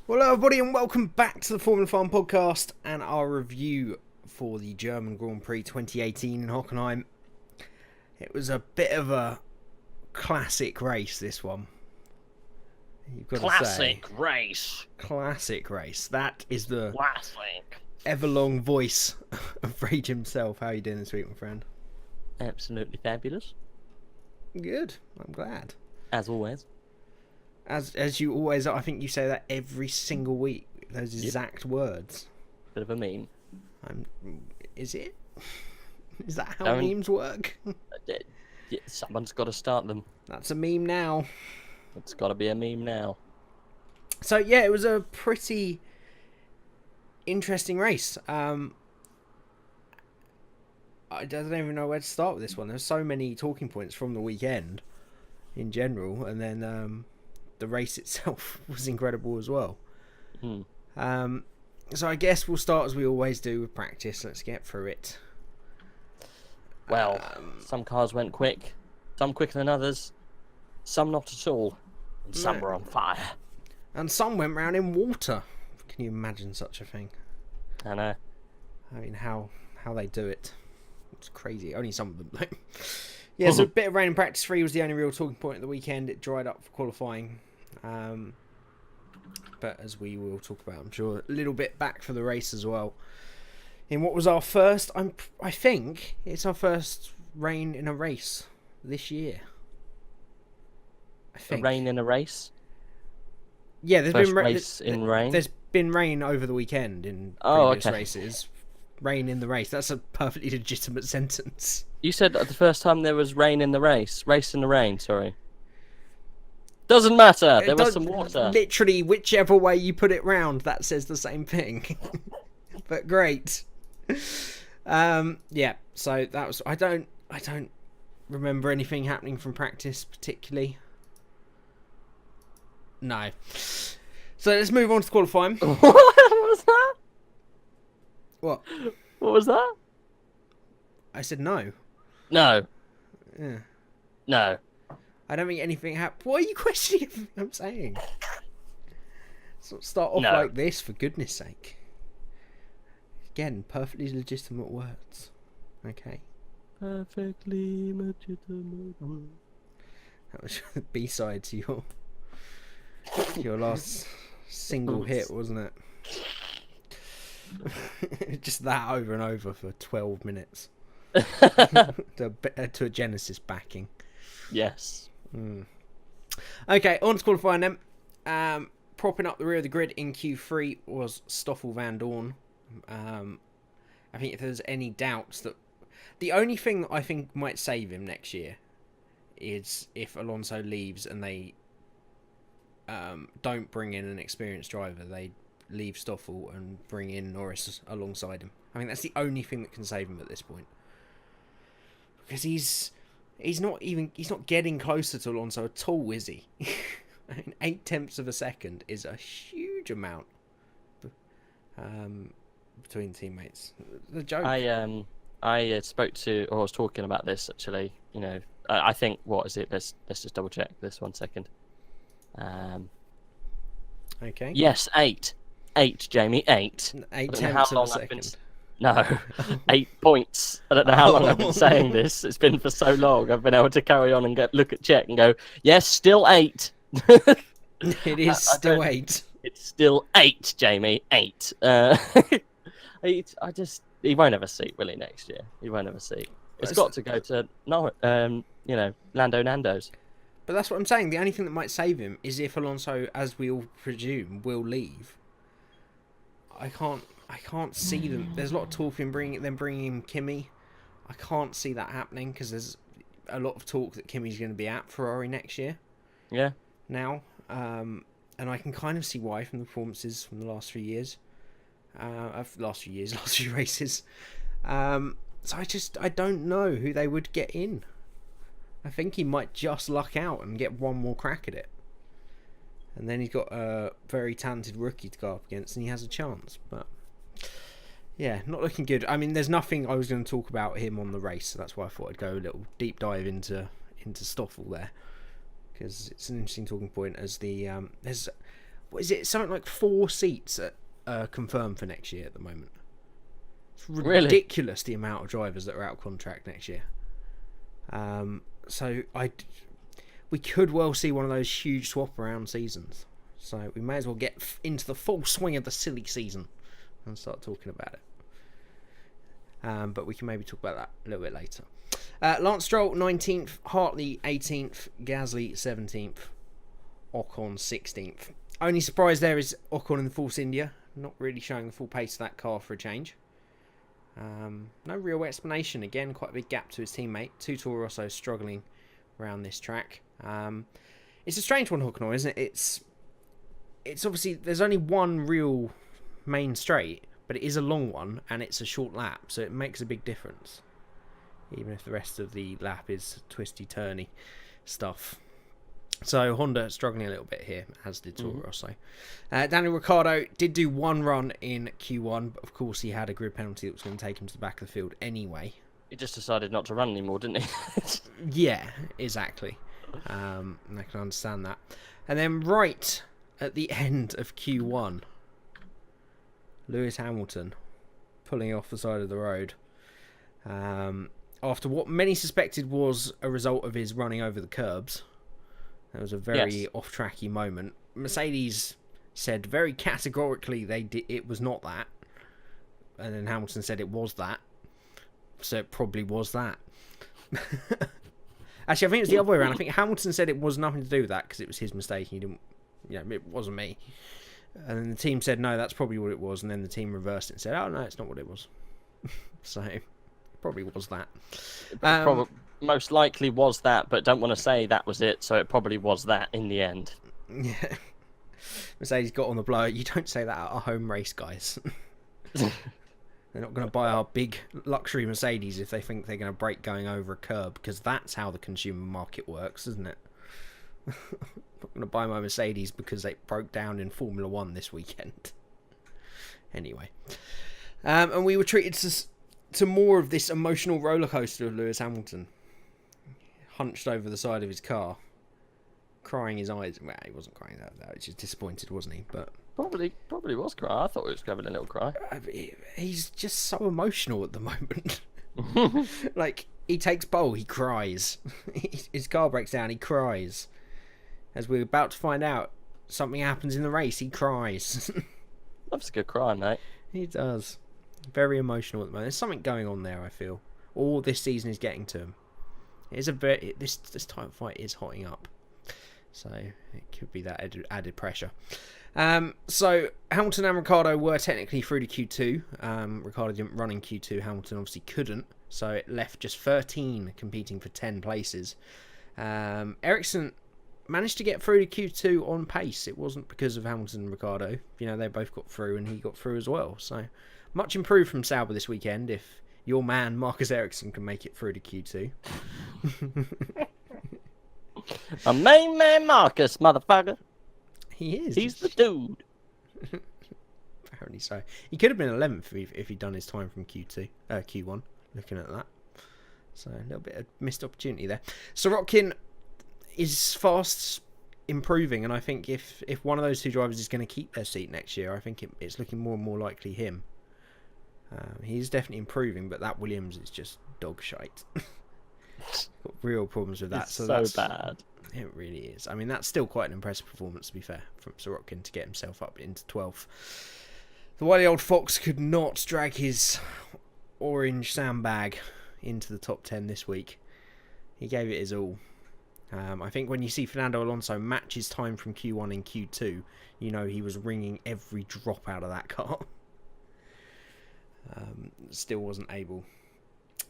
Well, hello everybody, and welcome back to the Formula Farm podcast and our review for the German Grand Prix 2018 in Hockenheim. It was a bit of a classic race, this one. You've got to say. Classic race. That is the ever-long voice of Rage himself. How are you doing this week, my friend? Absolutely fabulous. Good. I'm glad. As always. As you always are. I think you say that every single week. Those exact words. Bit of a meme. Is it? Is that how memes work? Someone's got to start them. That's a meme now. It's got to be a meme now. So yeah, it was a pretty interesting race. I don't even know where to start with this one. There's so many talking points from the weekend in general, and then the race itself was incredible as well. So I guess we'll start as we always do with practice. Let's get through it. Well, some cars went quick, some quicker than others, some not at all, and some were on fire. And some went round in water. Can you imagine such a thing? I know. I mean, how they do it. It's crazy. Only some of them, though. Yeah, so a bit of rain in practice 3 was the only real talking point of the weekend. It dried up for qualifying. But as we will talk about, I'm sure, a little bit back for the race as well. In what was our first, I think it's our first rain in a race this year. I think. A rain in a race? Yeah, there's first been race in rain. There's been rain over the weekend in previous races. Rain in the race. That's a perfectly legitimate sentence. You said that the first time there was rain in the race. Race in the rain, sorry. Doesn't matter. There was some water. Literally, whichever way you put it round, that says the same thing. But great. Yeah, so that was... I don't remember anything happening from practice particularly. No. So let's move on to qualifying. What was that? What? What was that? I said no. No. Yeah. No. I don't think anything happened. Why are you questioning everything I'm saying? So start off like this, for goodness sake. Again, perfectly legitimate words. Okay. Perfectly legitimate words. That was the B-side to your last single hit, wasn't it? Just that over and over for 12 minutes. to a Genesis backing. Yes. Okay, on to qualifying then. Propping up the rear of the grid in Q3 was Stoffel Van Dorn. I think if there's any doubts that... The only thing that I think might save him next year is if Alonso leaves and they don't bring in an experienced driver. They leave Stoffel and bring in Norris alongside him. I think that's the only thing that can save him at this point. Because he's not getting closer to Alonso at all, is he? I mean, 0.8 of a second is a huge amount between teammates. The joke. I spoke to, or I was talking about this actually. You know, I think what is it? Let's just double check this 1 second. Okay. Yes, 8, Jamie, 8. 0.8 of a second. No, 8 points. I don't know how long I've been saying this. It's been for so long. I've been able to carry on and check and go, yes, still 8. It is still 8. It's still 8, Jamie, 8. He won't have a seat, will he, next year? He won't have a seat. It's got to go to Lando Nando's. But that's what I'm saying. The only thing that might save him is if Alonso, as we all presume, will leave. I can't see them. There's a lot of talk in bringing in Kimi. I can't see that happening because there's a lot of talk that Kimi's going to be at Ferrari next year. Yeah. Now, and I can kind of see why from the performances from the last few years, last few races. So I don't know who they would get in. I think he might just luck out and get one more crack at it. And then he's got a very talented rookie to go up against, and he has a chance. But yeah, not looking good. I mean, there's nothing I was going to talk about him on the race, so that's why I thought I'd go a little deep dive into Stoffel there, because it's an interesting talking point. As the what is it, something like 4 seats confirmed for next year at the moment. It's ridiculous the amount of drivers that are out of contract next year. So we could well see one of those huge swap around seasons. So we may as well get into the full swing of the silly season and start talking about it. But we can maybe talk about that a little bit later. Lance Stroll 19th, Hartley 18th, Gasly 17th, Ocon 16th. Only surprise there is Ocon in the Force India, not really showing the full pace of that car for a change. No real explanation. Again, quite a big gap to his teammate. Toro Rosso struggling around this track. It's a strange one, Hockenheim, isn't it? It's obviously, there's only one real main straight, but it is a long one and it's a short lap, so it makes a big difference. Even if the rest of the lap is twisty-turny stuff. So Honda struggling a little bit here, as did Toro Rosso. Daniel Ricciardo did do one run in Q1, but of course he had a grid penalty that was going to take him to the back of the field anyway. He just decided not to run anymore, didn't he? Yeah, exactly. I can understand that. And then right at the end of Q1, Lewis Hamilton pulling off the side of the road. After what many suspected was a result of his running over the curbs. It was a very off-tracky moment. Mercedes said very categorically it was not that. And then Hamilton said it was that. So it probably was that. Actually, I think it's the other way around. I think Hamilton said it was nothing to do with that because it was his mistake. He didn't, it wasn't me. And then the team said, no, that's probably what it was. And then the team reversed it and said, oh, no, it's not what it was. So it probably was that. Most likely was that, but don't want to say that was it. So it probably was that in the end. Yeah. Mercedes got on the blower. You don't say that at a home race, guys. They're not going to buy our big luxury Mercedes if they think they're going to break going over a curb, because that's how the consumer market works, isn't it? I'm not going to buy my Mercedes because they broke down in Formula 1 this weekend. Anyway. And we were treated to more of this emotional roller coaster of Lewis Hamilton. Hunched over the side of his car. Crying his eyes. Well, he wasn't crying that. He was just disappointed, wasn't he? But Probably was crying. I thought he was having a little cry. He's just so emotional at the moment. Like, he takes pole, he cries. His car breaks down, he cries. As we're about to find out, something happens in the race, he cries. Loves a good cry, mate. He does. Very emotional at the moment. There's something going on there, I feel. All this season is getting to him. It is this type of fight is hotting up. So it could be that added pressure. So Hamilton and Ricciardo were technically through to Q2. Ricciardo didn't run in Q2. Hamilton obviously couldn't. So it left just 13 competing for 10 places. Ericsson managed to get through to Q2 on pace. It wasn't because of Hamilton and Ricciardo. They both got through and he got through as well. So much improved from Sauber this weekend if your man Marcus Ericsson can make it through to Q2. A main man Marcus, motherfucker. He is. He's the dude. Apparently so. He could have been 11th if he'd done his time from Q1. Looking at that. So a little bit of missed opportunity there. Sorokin is fast improving, and I think if one of those two drivers is going to keep their seat next year, I think it's looking more and more likely him. He's definitely improving, but that Williams is just dog shite. Got real problems with that. It's so that's bad. It really is. I mean, that's still quite an impressive performance, to be fair, from Sorokin to get himself up into 12th. The wily old fox could not drag his orange sandbag into the top 10 this week. He gave it his all. I think when you see Fernando Alonso match his time from Q1 and Q2, he was wringing every drop out of that car. Still wasn't able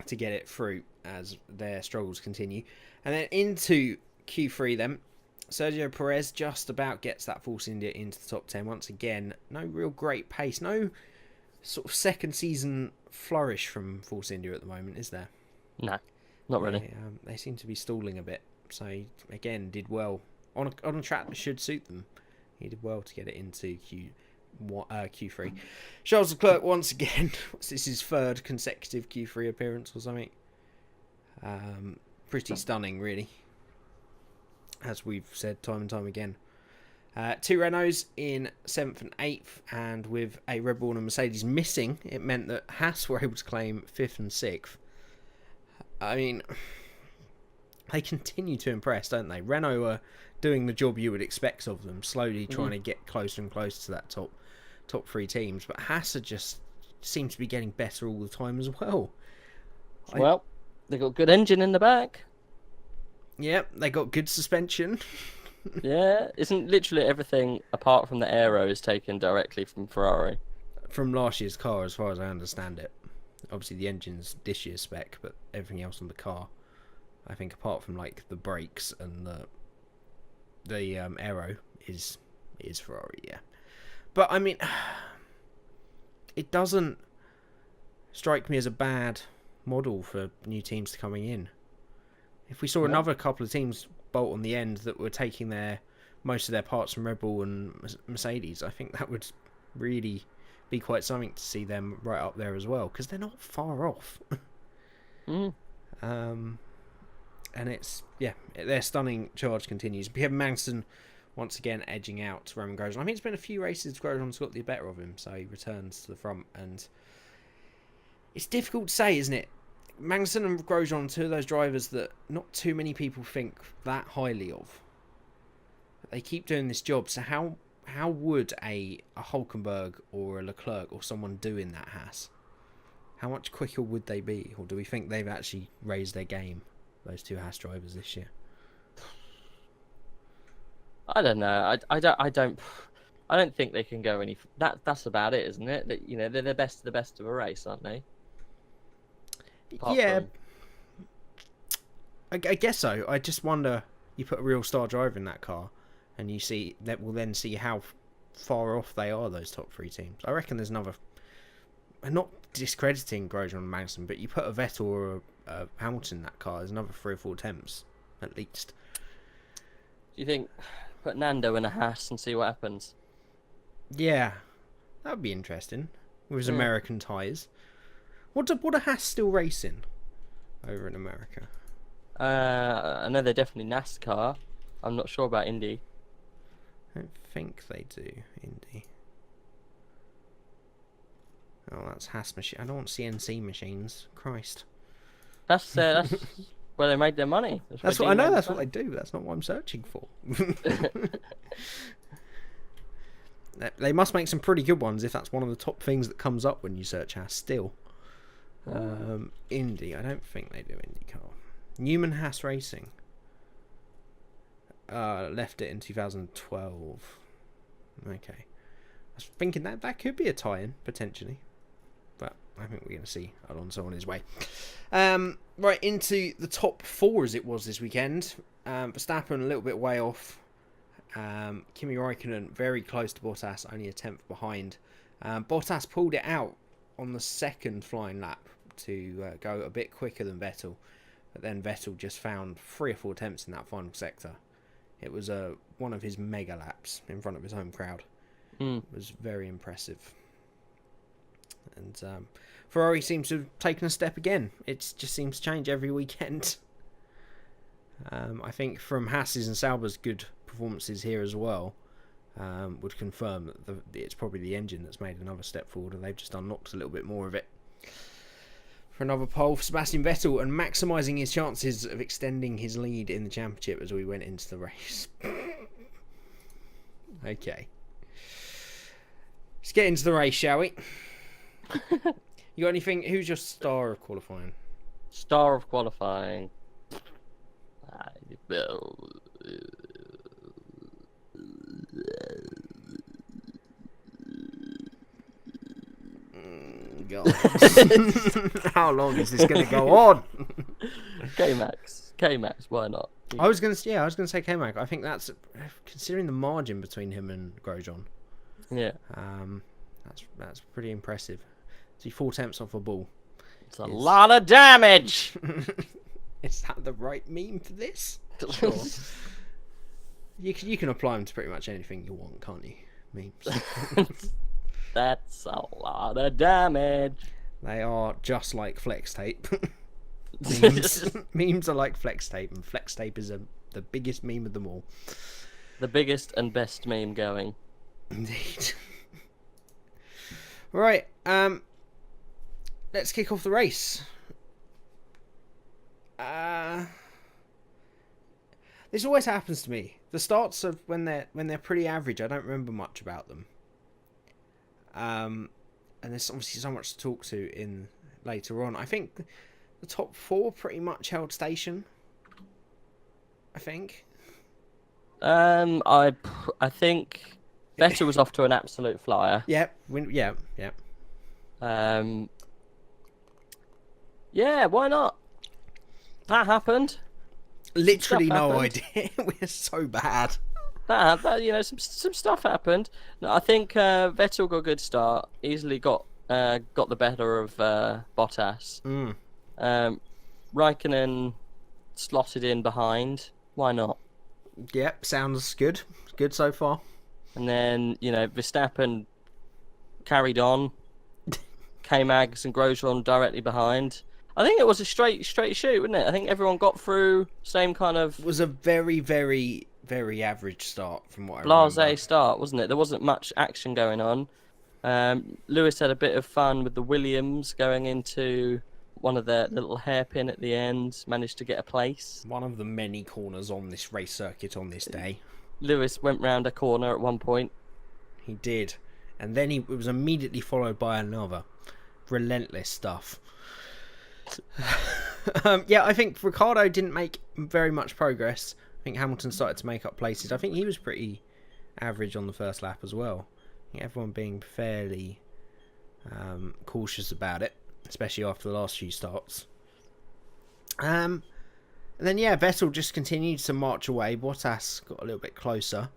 to get it through as their struggles continue. And then into Q3 then, Sergio Perez just about gets that Force India into the top 10 once again. No real great pace, no sort of second season flourish from Force India at the moment, is there? No, not really. They seem to be stalling a bit. So he, again, did well on a track that should suit them. He did well to get it into Q3. Charles Leclerc once again. This is his third consecutive Q3 appearance or something. Pretty stunning, really. As we've said time and time again. Two Renaults in 7th and 8th, and with a Red Bull and a Mercedes missing, it meant that Haas were able to claim 5th and 6th. I mean, they continue to impress, don't they? Renault are doing the job you would expect of them, slowly trying to get closer and closer to that top 3 teams. But Haas are just seem to be getting better all the time as well. Well, they got good engine in the back. Yep, they got good suspension. Yeah, isn't literally everything apart from the aero is taken directly from Ferrari? From last year's car, as far as I understand it. Obviously, the engine's this year's spec, but everything else on the car, I think, apart from like the brakes and the aero, is Ferrari. Yeah, but I mean, it doesn't strike me as a bad model for new teams coming in. If we saw another couple of teams bolt on the end that were taking most of their parts from Red Bull and Mercedes, I think that would really be quite something to see them right up there as well, because they're not far off. And it's, their stunning charge continues. Pierre Magnussen once again edging out Roman Grosjean. I mean, it's been a few races Grosjean's got the better of him, so he returns to the front, and it's difficult to say, isn't it? Magnussen and Grosjean, two of those drivers that not too many people think that highly of. They keep doing this job, so how would a Hulkenberg or a Leclerc or someone do in that Haas? How much quicker would they be? Or do we think they've actually raised their game, those two Haas drivers this year? I don't know. I don't think they can go any. That's about it, isn't it? That, you know, they're the best of a race, aren't they? Yeah, I guess so. I just wonder, you put a real star driver in that car, and you see that we'll then see how far off they are, those top 3 teams. I reckon there's another, not discrediting Grosjean and Magnussen, but you put a Vettel or a Hamilton in that car, there's another 3 or 4 attempts at least. Do you think put Nando in a Haas and see what happens? Yeah, that would be interesting with his American tyres. What are Haas still racing over in America? I know they're definitely NASCAR. I'm not sure about Indy. I don't think they do Indy. Oh, that's Haas machine. I don't want CNC machines. Christ. That's where they made their money. That's what I know. That's what they do. That's not what I'm searching for. They must make some pretty good ones if that's one of the top things that comes up when you search Haas. Still. Indy, I don't think they do IndyCar. Newman Haas Racing left it in 2012. Okay, I was thinking that could be a tie-in potentially, but I think we're going to see Alonso on his way. Right into the top 4 as it was this weekend. Verstappen a little bit way off. Kimi Räikkönen very close to Bottas, only a 10th behind. Bottas pulled it out on the second flying lap to go a bit quicker than Vettel, but then Vettel just found 3 or 4 attempts in that final sector. It was one of his mega laps in front of his home crowd. It was very impressive. And Ferrari seems to have taken a step again. It just seems to change every weekend. I think from Haas's and Sauber's good performances here as well, would confirm that it's probably the engine that's made another step forward, and they've just unlocked a little bit more of it. For another pole for Sebastian Vettel, and maximising his chances of extending his lead in the championship as we went into the race. Okay. Let's get into the race, shall we? You got anything? Who's your star of qualifying? Star of qualifying. God. How long is this going to go on? K-Max, why not? I was going to say K-Mac. I think that's, considering the margin between him and Grosjean. Yeah. That's pretty impressive. See, 4 attempts off a ball. It's a lot of damage. Is that the right meme for this? Sure. You can apply them to pretty much anything you want, can't you? Memes. That's a lot of damage. They are just like flex tape. Memes are like flex tape, and flex tape is the biggest meme of them all. The biggest and best meme going. Indeed. Right, let's kick off the race. This always happens to me. The starts of when they're pretty average, I don't remember much about them. And there's obviously so much to talk to in later on. I think the top 4 pretty much held station. I think. I think Vettel was off to an absolute flyer. Yep. Yeah. Yeah, why not? That happened. Literally no happened. idea. We're so bad. That some stuff happened. No, I think Vettel got a good start. Easily got the better of Bottas. Raikkonen slotted in behind. Why not? Yep, sounds good. Good so far. And then Verstappen carried on. K-Mags and Grosjean directly behind. I think it was a straight shoot, wasn't it? I think everyone got through. Same kind of. It was a very, very, very average start from what I blasé remember. start, wasn't it? There wasn't much action going on. Lewis had a bit of fun with the Williams going into one of the little hairpin at the end. Managed to get a place. One of the many corners on this race circuit on this day. Lewis went round a corner at one point. He did. And then it was immediately followed by another. Relentless stuff. Yeah, I think Ricciardo didn't make very much progress. I think Hamilton started to make up places. I think he was pretty average on the first lap as well. I think everyone being fairly cautious about it, especially after the last few starts. And then Vettel just continued to march away. Bottas got a little bit closer.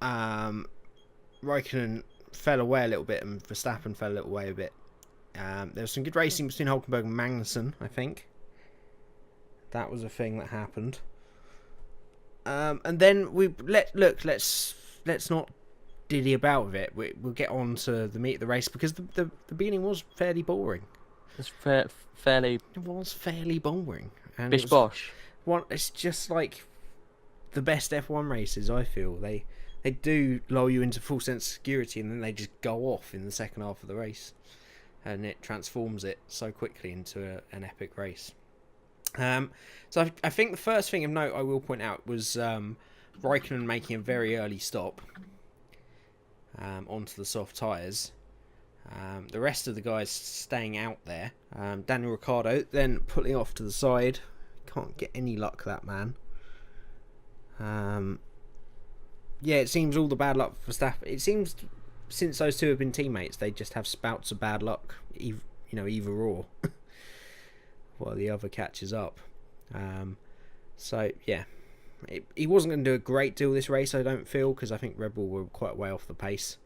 Raikkonen fell away a little bit, and Verstappen fell away a bit. There was some good racing between Hulkenberg and Magnussen, I think. That was a thing that happened. And then let's not diddy about with it. We'll get on to the meat of the race, because the beginning was fairly boring. It's fairly. It was fairly boring. And Bish bosh. It's just like the best F1 races, I feel. They do lull you into full sense of security, and then they just go off in the second half of the race. And it transforms it so quickly into an epic race. So I think the first thing of note I will point out was Raikkonen making a very early stop onto the soft tyres. The rest of the guys staying out there. Daniel Ricciardo then pulling off to the side. Can't get any luck, that man. It seems all the bad luck for Verstappen. It seems since those two have been teammates, they just have spouts of bad luck, either or, while the other catches up. He wasn't going to do a great deal this race, I don't feel, because I think Red Bull were quite way off the pace.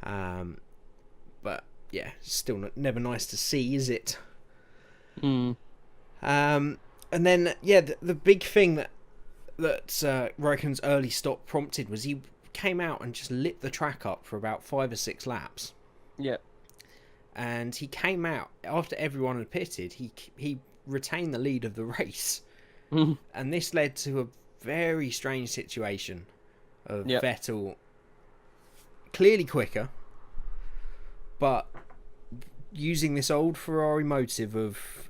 But yeah, still never nice to see, is it? And then the big thing that Raikkonen's early stop prompted was he came out and just lit the track up for about 5 or 6 laps. Yep. And he came out after everyone had pitted. He retained the lead of the race, and this led to a very strange situation of Vettel clearly quicker, but using this old Ferrari motive of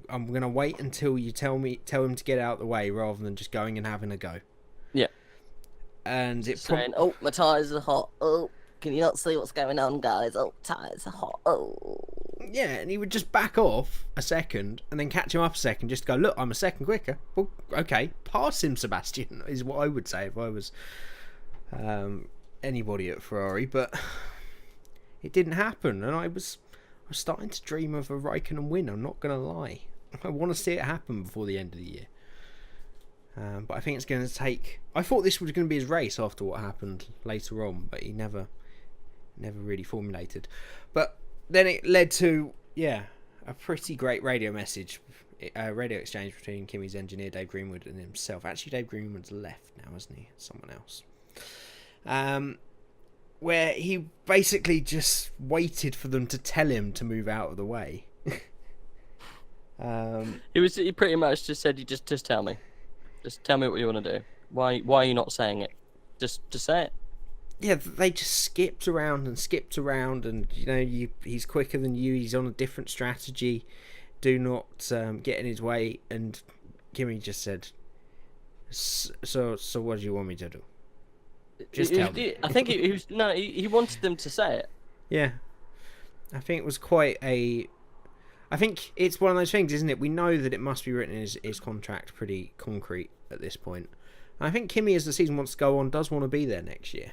I'm gonna wait until you tell him to get out of the way, rather than just going and having a go. Yeah. And it saying, "Oh, my tyres are hot. Oh, can you not see what's going on, guys? Oh, tyres are hot. Oh." Yeah, and he would just back off a second and then catch him up a second, just go, "Look, I'm a second quicker." Well, okay, pass him, Sebastian, is what I would say if I was anybody at Ferrari, but it didn't happen, and I was starting to dream of a Raikkonen win, I'm not going to lie. I want to see it happen before the end of the year. But I think it's going to take... I thought this was going to be his race after what happened later on, but he never really formulated. But then it led to, a pretty great radio exchange between Kimi's engineer, Dave Greenwood, and himself. Actually, Dave Greenwood's left now, isn't he? Someone else. Where he basically just waited for them to tell him to move out of the way. He pretty much just said, "You just tell me. Just tell me what you want to do. Why are you not saying it?" Just say it. Yeah, they just skipped around, and he's quicker than you. He's on a different strategy. Do not get in his way. And Kimi just said, "So what do you want me to do?" Just tell me. I think he was no. He wanted them to say it. Yeah, I think it was quite a. I think it's one of those things, isn't it? We know that it must be written in his contract pretty concrete at this point. And I think Kimi, as the season wants to go on, does want to be there next year.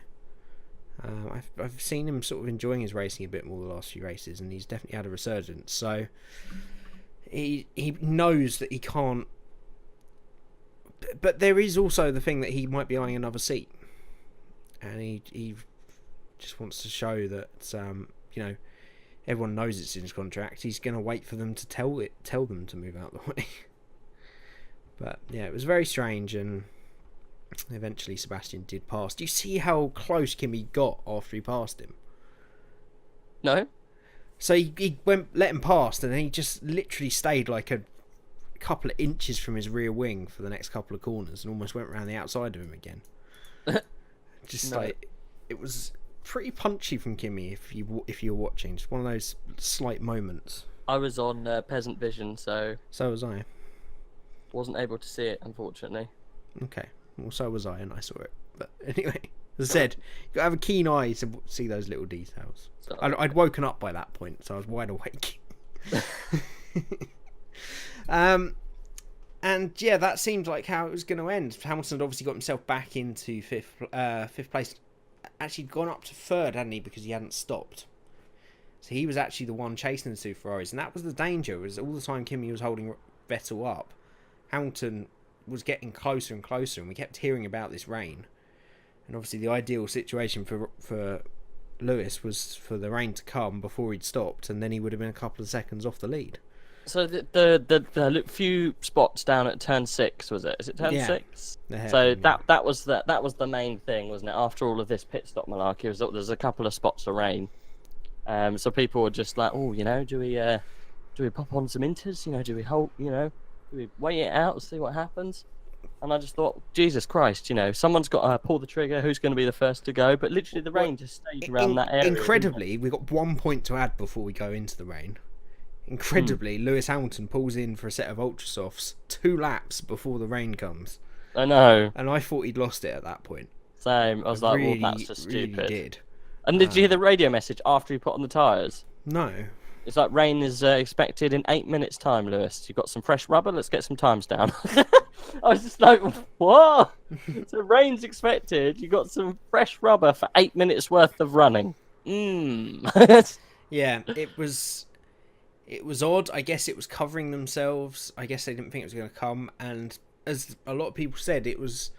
I've seen him sort of enjoying his racing a bit more the last few races, and he's definitely had a resurgence. So he knows that he can't. But there is also the thing that he might be eyeing another seat, and he just wants to show that everyone knows it's in his contract. He's going to wait for them to tell them to move out the way. But yeah, it was very strange, and eventually Sebastian did pass. Do you see how close Kimi got after he passed him? No. So he let him pass, and then he just literally stayed like a couple of inches from his rear wing for the next couple of corners, and almost went around the outside of him again. Just like, it was pretty punchy from Kimi. If you're watching, just one of those slight moments. I was on Peasant Vision, so was I. Wasn't able to see it, unfortunately. Okay. Well, so was I, and I saw it. But anyway, as I said, you got to have a keen eye to see those little details. So, I'd woken up by that point, so I was wide awake. And yeah, that seemed like how it was going to end. Hamilton had obviously got himself back into fifth place. Actually gone up to third, hadn't he, because he hadn't stopped. So he was actually the one chasing the two Ferraris, and that was the danger. Was all the time Kimi was holding Vettel up, Hamilton was getting closer and closer, and we kept hearing about this rain. And obviously the ideal situation for Lewis was for the rain to come before he'd stopped, and then he would have been a couple of seconds off the lead. So the few spots down at turn 6, was it? Is it turn 6? So that was the main thing, wasn't it? After all of this pit stop malarkey, there's a couple of spots of rain. So people were just like, oh, do we pop on some inters? Do we hold? Do we wait it out and see what happens? And I just thought, Jesus Christ, someone's got to pull the trigger. Who's going to be the first to go? But literally, the rain just stayed around that area. Incredibly, we got 1 point to add before we go into the rain. Incredibly, Lewis Hamilton pulls in for a set of ultra softs 2 laps before the rain comes. I know. And I thought he'd lost it at that point. Same. I was like, well, that's just stupid. Really did. And did you hear the radio message after he put on the tyres? No. It's like, rain is expected in 8 minutes' time, Lewis. You've got some fresh rubber, let's get some times down. I was just like, what? So rain's expected, you got some fresh rubber for 8 minutes worth of running. Yeah, it was odd. I guess it was covering themselves. I guess they didn't think it was going to come. And as a lot of people said, it was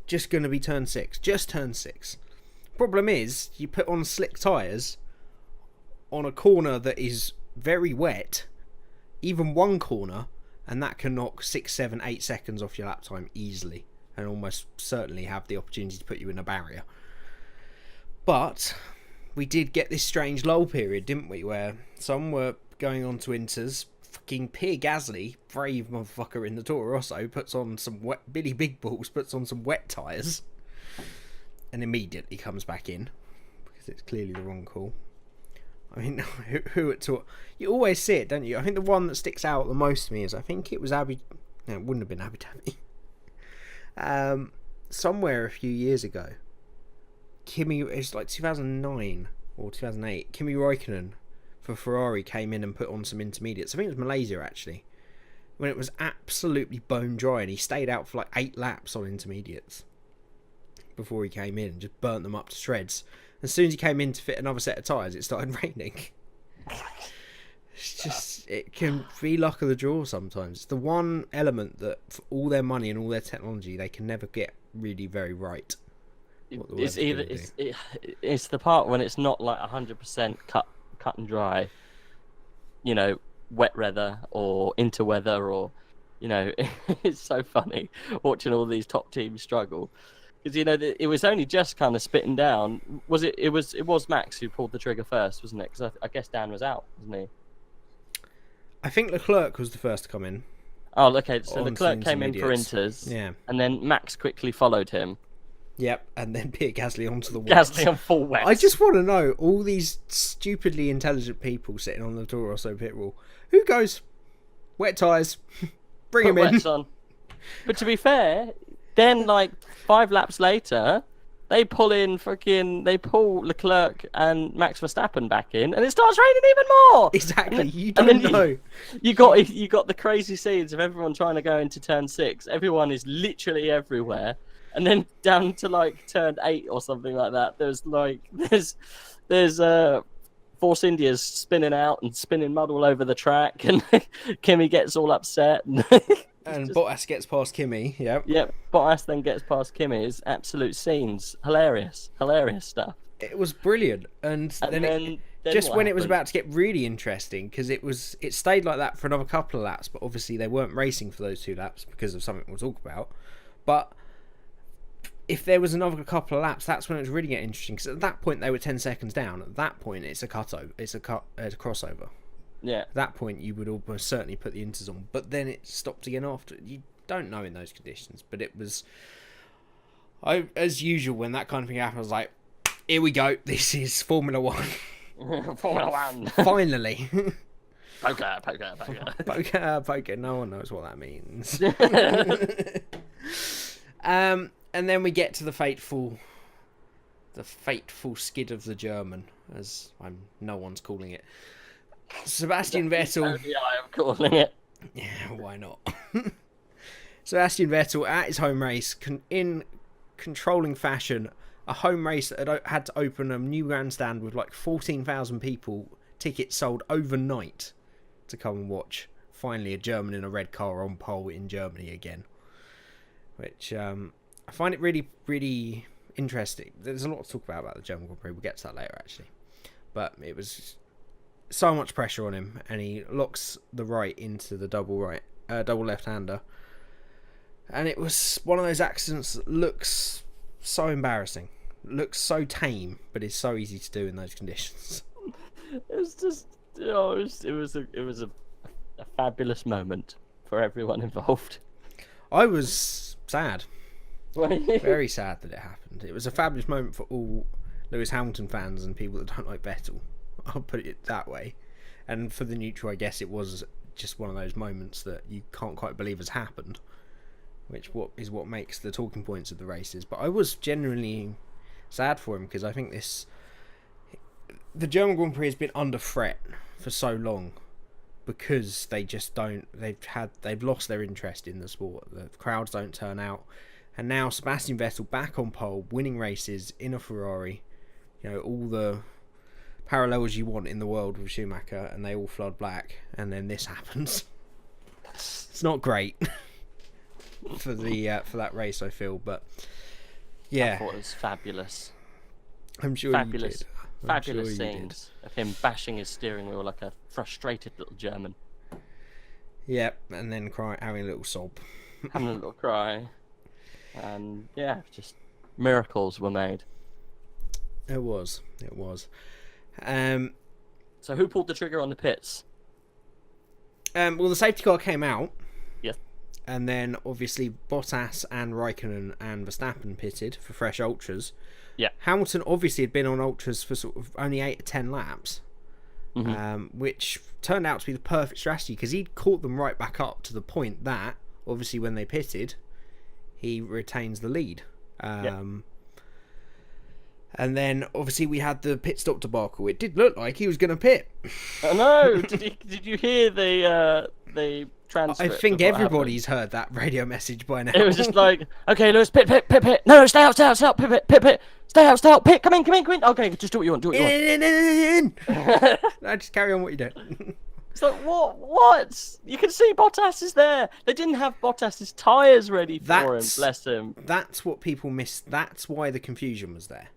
just going to be turn 6. Just turn 6. Problem is, you put on slick tyres on a corner that is very wet, even one corner, and that can knock 6, 7, 8 seconds off your lap time easily, and almost certainly have the opportunity to put you in a barrier. But we did get this strange lull period, didn't we, where some were going on to inters. Fucking Pierre Gasly, brave motherfucker in the Toro Rosso, puts on some wet, Billy Big Balls puts on some wet tyres, and immediately comes back in, because it's clearly the wrong call. I mean, who at all? You always see it, don't you? I think the one that sticks out the most to me is, I think it was Abu... No, it wouldn't have been Abu Dhabi. Somewhere a few years ago, Kimi... It's like 2009 or 2008. Kimi Räikkönen for Ferrari came in and put on some intermediates. I think it was Malaysia, actually. When it was absolutely bone dry, and he stayed out for like 8 laps on intermediates before he came in and just burnt them up to shreds. As soon as he came in to fit another set of tyres, it started raining. It's just, it can be luck of the draw sometimes. It's the one element that, for all their money and all their technology, they can never get really very right. It's the part when it's not like 100% cut and dry, wet weather or interweather, or it's so funny watching all these top teams struggle. Because it was only just kind of spitting down. It was Max who pulled the trigger first, wasn't it? Because I guess Dan was out, wasn't he? I think Leclerc was the first to come in. Oh, okay. So Leclerc came in for inters, yeah, and then Max quickly followed him. Yep, and then Pierre Gasly onto the wet. Gasly on full wet. I just want to know, all these stupidly intelligent people sitting on the Toro Rosso pit wall, who goes, wet tyres, bring him in. Wets on. But to be fair, then like 5 laps later, they pull Leclerc and Max Verstappen back in, and it starts raining even more. Exactly, you don't know. You got the crazy scenes of everyone trying to go into turn 6. Everyone is literally everywhere, and then down to like turn 8 or something like that. There's Force India's spinning out and spinning mud all over the track, and Kimi gets all upset. And Bottas gets past Kimi, yep. Yep, Bottas then gets past Kimi. It's absolute scenes. Hilarious stuff. It was brilliant. And then just when it was about to get really interesting, because it stayed like that for another couple of laps, but obviously they weren't racing for those 2 laps because of something we'll talk about. But if there was another couple of laps, that's when it was really getting interesting, because at that point they were 10 seconds down. At that point it's a crossover. Yeah. At that point, you would almost certainly put the inters on, but then it stopped again after. You don't know in those conditions, but it was. As usual, when that kind of thing happened, I was like, "Here we go. This is Formula One." Formula One. Finally. Poker. Poker. No one knows what that means. And then we get to the fateful skid of the German, as no one's calling it. Sebastian Vettel. Yeah, I am calling it. Yeah, why not? Sebastian Vettel at his home race, in controlling fashion, a home race that had to open a new grandstand with like 14,000 people, tickets sold overnight to come and watch. Finally, a German in a red car on pole in Germany again, which I find it really, really interesting. There's a lot to talk about the German Grand Prix. We'll get to that later, actually, but it was so much pressure on him, and he locks the right into the double left-hander, and it was one of those accidents that looks so embarrassing, looks so tame, but is so easy to do in those conditions. It was just, it was a fabulous moment for everyone involved. I was sad, Were you? very sad that it happened. It was a fabulous moment for all Lewis Hamilton fans and people that don't like Vettel. I'll put it that way. And for the neutral, I guess it was just one of those moments that you can't quite believe has happened, which is what makes the talking points of the races. But I was genuinely sad for him, because I think the German Grand Prix has been under threat for so long, because they've lost their interest in the sport. The crowds don't turn out, and now Sebastian Vettel back on pole, winning races in a Ferrari. All the parallels you want in the world with Schumacher, and they all flood black, and then this happens. It's not great for that race, I feel, but yeah, I thought it was fabulous. I'm sure Fabulous, you did. fabulous scenes of him bashing his steering wheel like a frustrated little German. Yep, and then having a little sob, having a little cry, and yeah, just miracles were made. It was. So who pulled the trigger on the pits? Well, the safety car came out. Yes. And then obviously Bottas and Raikkonen and Verstappen pitted for fresh ultras. Yeah. Hamilton obviously had been on ultras for sort of only 8 or 10 laps, which turned out to be the perfect strategy, because he'd caught them right back up to the point that obviously when they pitted, he retains the lead. And then obviously we had the pit stop debacle. It did look like he was going to pit. Oh no! Did you hear the transcript? I think everybody's heard that radio message by now. It was just like, okay, Lewis, pit. No, stay out, pit. Stay out, pit. Come in. Okay, just do what you want. In. No, just carry on what you do. It's like, what? You can see Bottas is there. They didn't have Bottas's tyres ready for him, bless him. That's what people missed. That's why the confusion was there.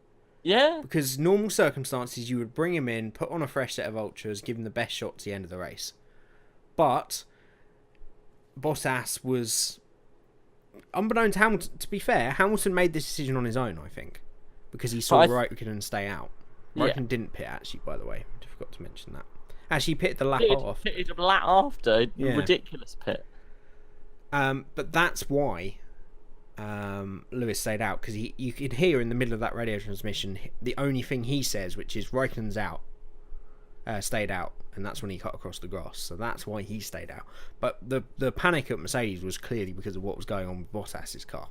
Yeah. Because normal circumstances, you would bring him in, put on a fresh set of ultras, give him the best shot to the end of the race. But Bottas was, unbeknown to Hamilton, to be fair, Hamilton made this decision on his own, I think, because he saw Raikkonen stay out. Raikkonen didn't pit, actually, by the way. I forgot to mention that. Actually, he pitted the lap off. Pitted a lap after. Yeah. Ridiculous pit. But that's why Lewis stayed out, because you could hear in the middle of that radio transmission the only thing he says, which is Raikkonen's out, stayed out, and that's when he cut across the grass. So that's why he stayed out. But the panic at Mercedes was clearly because of what was going on with Bottas's car.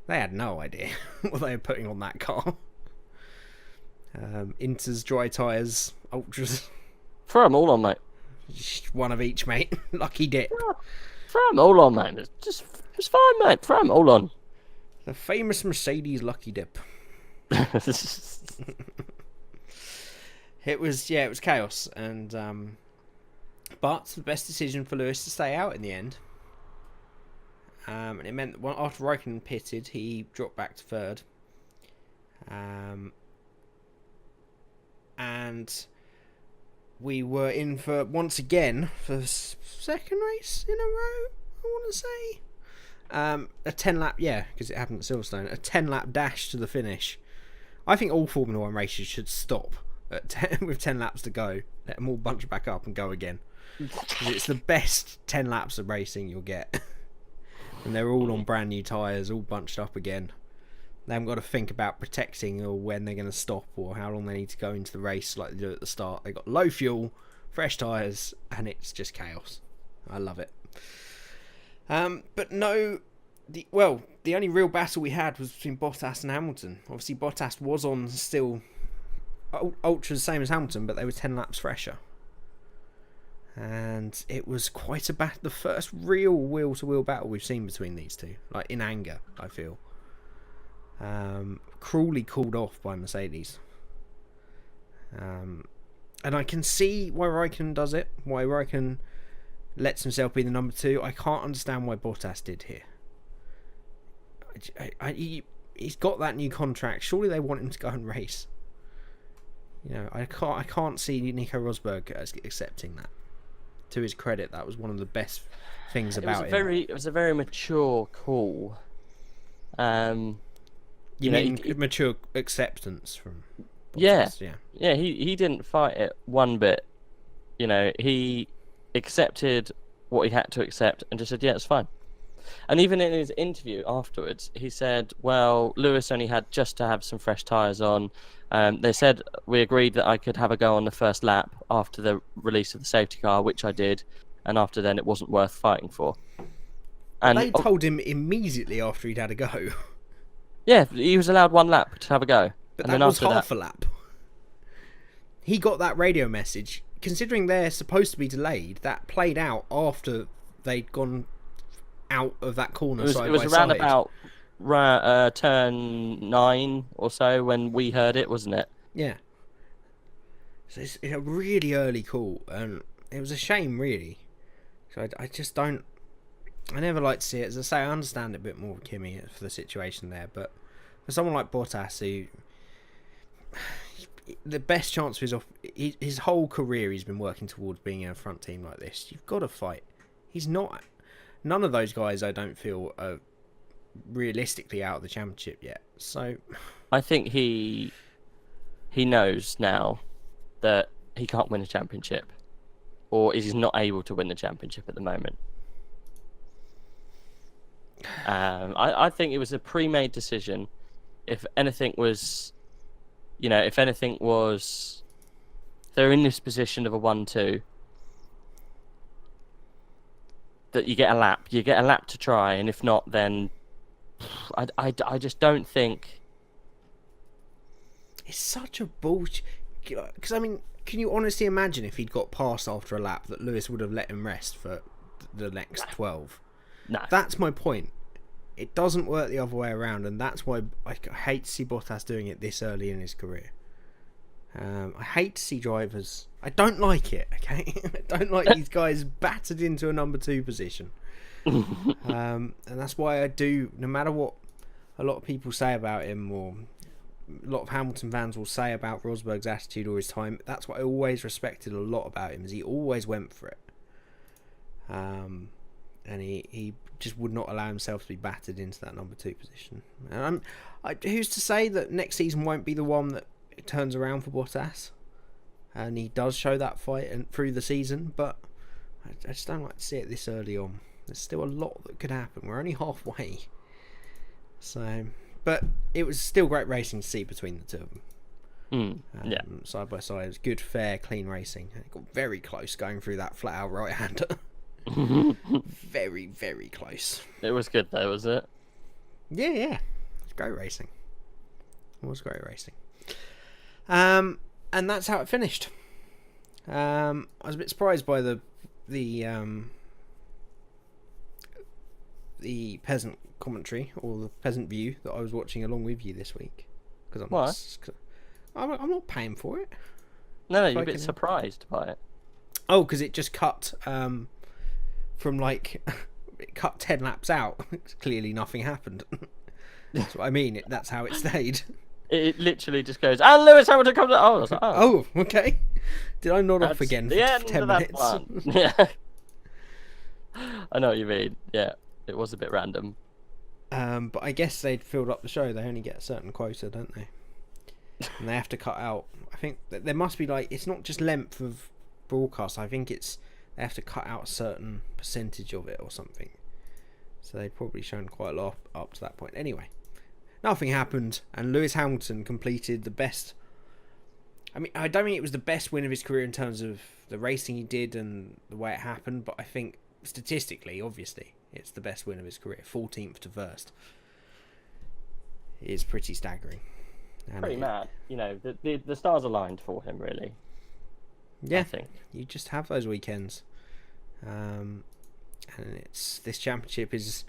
They had no idea what they were putting on that car. Inters, dry tyres, ultras. Throw them all on, mate. One of each, mate. Lucky dip. Throw them all on, mate. It's fine, mate. Throw them all on. The famous Mercedes lucky dip. It was chaos, and but the best decision for Lewis to stay out in the end. And it meant that after Raikkonen pitted, he dropped back to third. And we were in for, once again, for the second race in a row, I want to say. A 10-lap, because it happened at Silverstone, a 10-lap dash to the finish. I think all Formula 1 races should stop at with 10 laps to go. Let them all bunch back up and go again. It's the best 10 laps of racing you'll get. And they're all on brand new tyres, all bunched up again. They haven't got to think about protecting or when they're going to stop or how long they need to go into the race like they do at the start. They've got low fuel, fresh tyres, and it's just chaos. I love it. But no, the only real battle we had was between Bottas and Hamilton. Obviously, Bottas was on still ultra the same as Hamilton, but they were 10 laps fresher. And it was quite the first real wheel-to-wheel battle we've seen between these two. Like, in anger, I feel. Cruelly called off by Mercedes. And I can see why Raikkonen does it. Why Raikkonen lets himself be the number 2. I can't understand why Bottas did here. He's got that new contract. Surely they want him to go and race. You know, I can't see Nico Rosberg as accepting that. To his credit, that was one of the best things about him. It was a very mature call. You mean mature acceptance from Bottas? Yeah. Yeah, he didn't fight it one bit. You know, he accepted what he had to accept and just said, yeah, it's fine. And even in his interview afterwards, he said, well, Lewis only had just to have some fresh tyres on. They said we agreed that I could have a go on the first lap after the release of the safety car, which I did. And after then, it wasn't worth fighting for. And they told him immediately after he'd had a go. Yeah, he was allowed one lap to have a go. But that was half a lap. He got that radio message. Considering they're supposed to be delayed, that played out after they'd gone out of that corner side by side. It was around about turn 9 or so when we heard it, wasn't it? Yeah. So it's a really early call, and it was a shame, really. So I just don't... I never like to see it. As I say, I understand it a bit more with Kimi for the situation there, but for someone like Bottas, who... the best chance of his whole career he's been working towards being in a front team like this. You've got to fight. He's not... None of those guys, I don't feel, are realistically out of the championship yet. So I think he knows now that he can't win a championship, or is not able to win the championship at the moment. I think it was a pre-made decision. If anything was, they're in this position of a 1-2, that you get a lap to try, and if not, then I just don't think it's such a bullshit. Because I mean, can you honestly imagine if he'd got past after a lap that Lewis would have let him rest for the next 12? No. That's my point. It doesn't work the other way around, and that's why I hate to see Bottas doing it this early in his career. I hate to see drivers... I don't like it, okay? I don't like these guys battered into a number 2 position. And that's why I do, no matter what a lot of people say about him, or a lot of Hamilton fans will say about Rosberg's attitude or his time, that's what I always respected a lot about him, is he always went for it. And he just would not allow himself to be battered into that number 2 position. And who's to say that next season won't be the one that it turns around for Bottas, and he does show that fight and through the season, but I just don't like to see it this early on. There's still a lot that could happen. We're only halfway. So, but it was still great racing to see between the two of them. Yeah. Side by side, it was good, fair, clean racing. It got very close going through that flat out right hander. Very, very close. It was good though, was it? Yeah. It's great racing. It was great racing. And that's how it finished. I was a bit surprised by the peasant commentary or the peasant view that I was watching along with you this week. Because I'm not paying for it. No, you're a bit surprised by it. Oh, because it just cut from like it cut 10 laps out. Clearly nothing happened. That's what I mean. That's how it stayed. It literally just goes, and Lewis Hamilton comes out. Oh, I was like, oh, okay. Did I nod off again the for end 10 of that minutes? one. Yeah. I know what you mean. Yeah, it was a bit random. But I guess they'd filled up the show. They only get a certain quota, don't they? And they have to cut out. I think that there must be like, it's not just length of broadcast. I think it's they have to cut out a certain percentage of it or something. So they'd probably shown quite a lot up to that point. Anyway, nothing happened, and Lewis Hamilton completed the best. I mean, I don't think it was the best win of his career in terms of the racing he did and the way it happened, but I think statistically, obviously, it's the best win of his career. 14th to first. It is pretty staggering. And Pretty mad. You know, the stars aligned for him, really. Yeah, I think. You just have those weekends. And this championship is,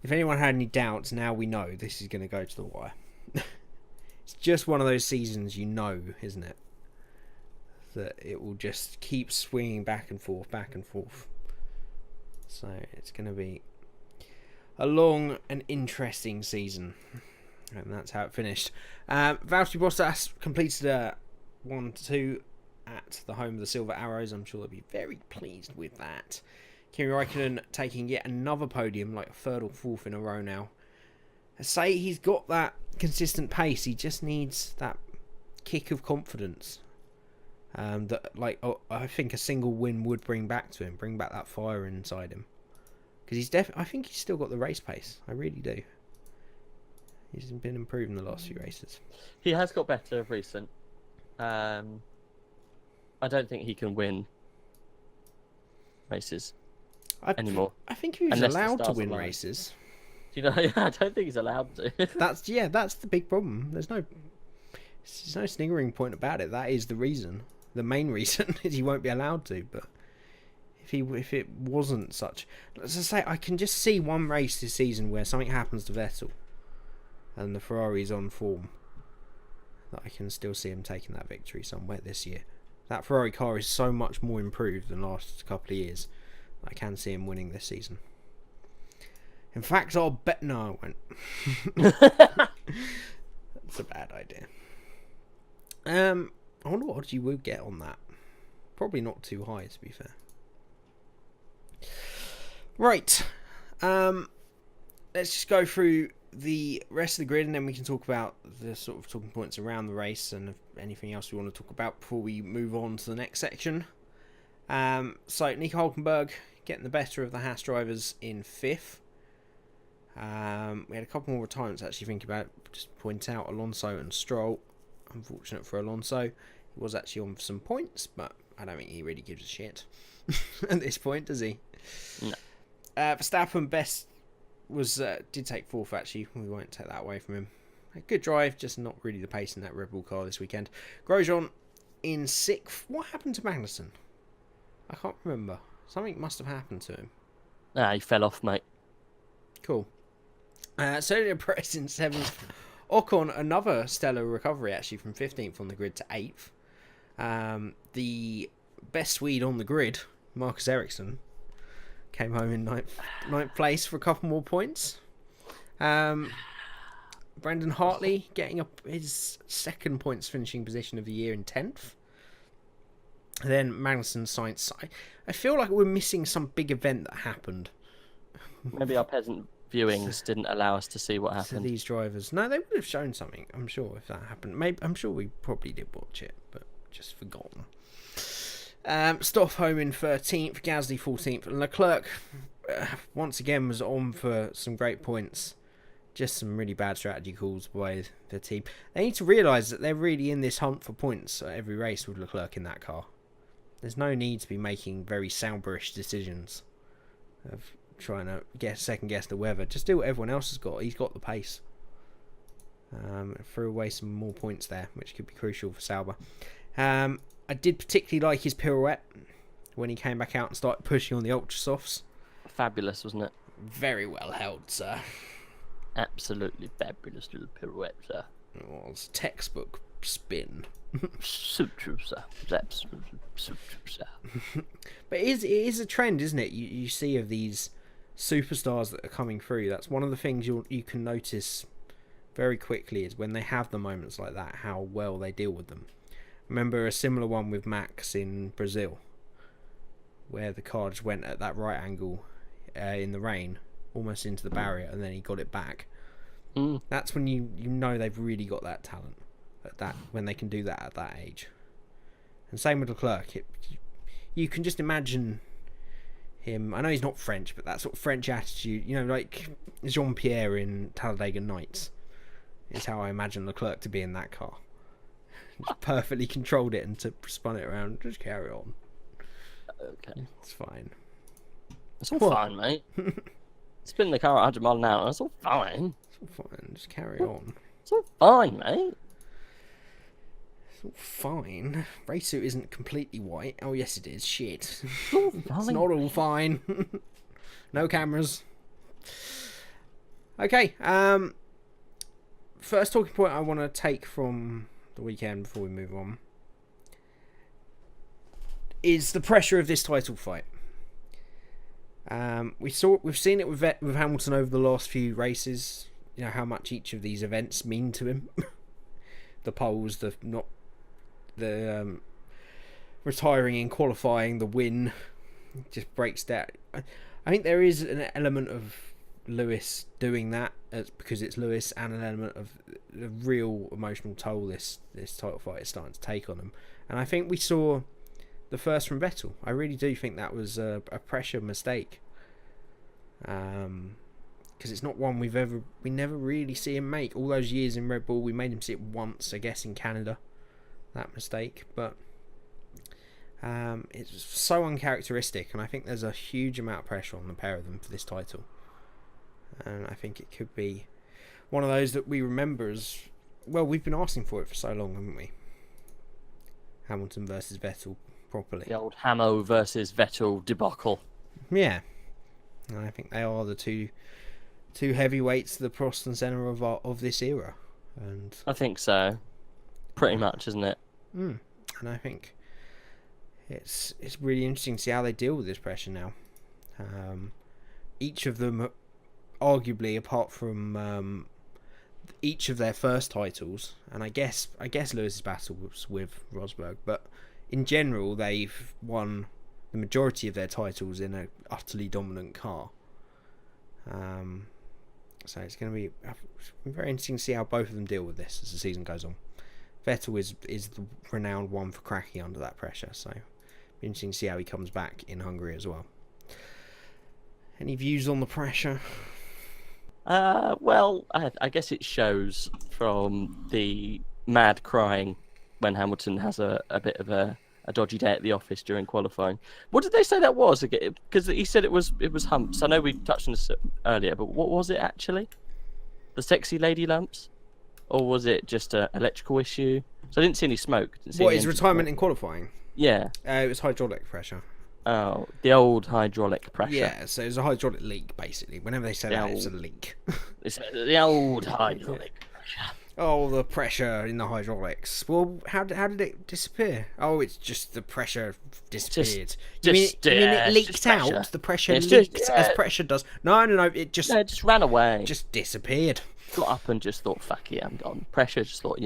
if anyone had any doubts, now we know this is going to go to the wire. It's just one of those seasons, isn't it? That it will just keep swinging back and forth. So it's going to be a long and interesting season. And that's how it finished. Valtteri Bottas completed a 1-2 at the home of the Silver Arrows. I'm sure they'll be very pleased with that. Kimi Räikkönen taking yet another podium, like a third or fourth in a row now. I say he's got that consistent pace. He just needs that kick of confidence. I think a single win would bring back to him, bring back that fire inside him. Because I think he's still got the race pace. I really do. He's been improving the last few races. He has got better of recent. I don't think he can win races anymore. I think he was allowed to win races. Do you know? I don't think he's allowed to. That's the big problem. There's no sniggering point about it. That is the reason. The main reason is he won't be allowed to. But if it wasn't such, as I say, I can just see one race this season where something happens to Vettel, and the Ferrari's on form. That I can still see him taking that victory somewhere this year. That Ferrari car is so much more improved than the last couple of years. I can see him winning this season. In fact, I'll bet... No, I won't. That's a bad idea. I wonder what odds you would get on that. Probably not too high, to be fair. Right. Let's just go through the rest of the grid, and then we can talk about the sort of talking points around the race and anything else we want to talk about before we move on to the next section. So Nico Hülkenberg getting the better of the Haas drivers in 5th. We had a couple more retirements actually thinking about it. Just point out Alonso and Stroll. Unfortunate for Alonso. He was actually on some points, but I don't think he really gives a shit at this point, does he? No. Verstappen best was did take 4th actually. We won't take that away from him. A good drive, just not really the pace in that Red Bull car this weekend. Grosjean in 6th. What happened to Magnussen? I can't remember. Something must have happened to him. He fell off, mate. Cool. Sergio Perez in 7th. Ocon, another stellar recovery actually from 15th on the grid to 8th. The best Swede on the grid, Marcus Ericsson, came home in ninth place for a couple more points. Brendan Hartley getting up his 2nd points finishing position of the year in 10th. Then Magnussen, Sainz. I feel like we're missing some big event that happened. Maybe our peasant viewings didn't allow us to see what To happened. these drivers. No, they would have shown something, I'm sure, if that happened. Maybe I'm sure we probably did watch it, but just forgotten. Stoffholm in 13th, Gasly 14th, and Leclerc once again was on for some great points. Just some really bad strategy calls by the team. They need to realise that they're really in this hunt for points at every race with Leclerc in that car. There's no need to be making very Sauberish decisions of trying to second guess the weather. Just do what everyone else has got. He's got the pace. Threw away some more points there, which could be crucial for Sauber. I did particularly like his pirouette when he came back out and started pushing on the ultra softs. Fabulous, wasn't it? Very well held, sir. Absolutely fabulous little pirouette, sir. It was textbook spin. Suture, sir. Absolutely suture, sir. But it is a trend, isn't it? You see of these superstars that are coming through. That's one of the things you can notice very quickly is when they have the moments like that, how well they deal with them. Remember a similar one with Max in Brazil, where the car just went at that right angle in the rain, almost into the barrier, and then he got it back. That's when you know they've really got that talent at that, when they can do that at that age. And same with Leclerc. You can just imagine him. I know he's not French, but that sort of French attitude, like Jean-Pierre in Talladega Nights, is how I imagine Leclerc to be in that car. Just perfectly controlled it and to spun it around. Just carry on. Okay. It's fine. It's all fine, mate. Spin the car at 100 miles an hour. It's all fine. It's all fine. Just carry on. It's all fine, mate. It's all fine. Race suit isn't completely white. Oh, yes, it is. Shit. It's all fine. It's not all fine. No cameras. Okay. First talking point I want to take from the weekend before we move on is the pressure of this title fight. We've seen it with Hamilton over the last few races. You know how much each of these events mean to him. The poles, the retiring in qualifying, the win, just breaks down. I think there is an element of Lewis doing that because it's Lewis, and an element of the real emotional toll this title fight is starting to take on him. And I think we saw the first from Vettel. I really do think that was a pressure mistake. Because it's not one we never really see him make. All those years in Red Bull, we made him see it once, I guess, in Canada, that mistake. But it's so uncharacteristic, and I think there's a huge amount of pressure on the pair of them for this title. And I think it could be one of those that we remember as, well, we've been asking for it for so long, haven't we? Hamilton versus Vettel properly. The old Hamo versus Vettel debacle. Yeah. And I think they are the two heavyweights, the Prost and Senna of this era. And I think so. Pretty much, isn't it? And I think it's really interesting to see how they deal with this pressure now. Each of them, arguably, apart from each of their first titles, and I guess Lewis's battle was with Rosberg, but in general they've won the majority of their titles in an utterly dominant car. So it's going to be very interesting to see how both of them deal with this as the season goes on. Vettel is the renowned one for cracking under that pressure, so it'll be interesting to see how he comes back in Hungary as well. Any views on the pressure? Well, I guess it shows from the mad crying when Hamilton has a bit of a dodgy day at the office during qualifying. What did they say that was? Because he said it was humps. I know we touched on this earlier, but what was it actually? The sexy lady lumps? Or was it just an electrical issue? So I didn't see any smoke. What, his retirement in qualifying? Yeah. It was hydraulic pressure. Oh, the old hydraulic pressure. Yeah, so it was a hydraulic leak, basically. Whenever they say that, it's a leak. It's the old hydraulic pressure. Oh, the pressure in the hydraulics. Well, how did it disappear? Oh, it's just the pressure disappeared. You mean it leaked out? The pressure leaked as pressure does. No, it just ran away. Just disappeared. Got up and just thought, fuck yeah, I'm gone. Pressure, just thought,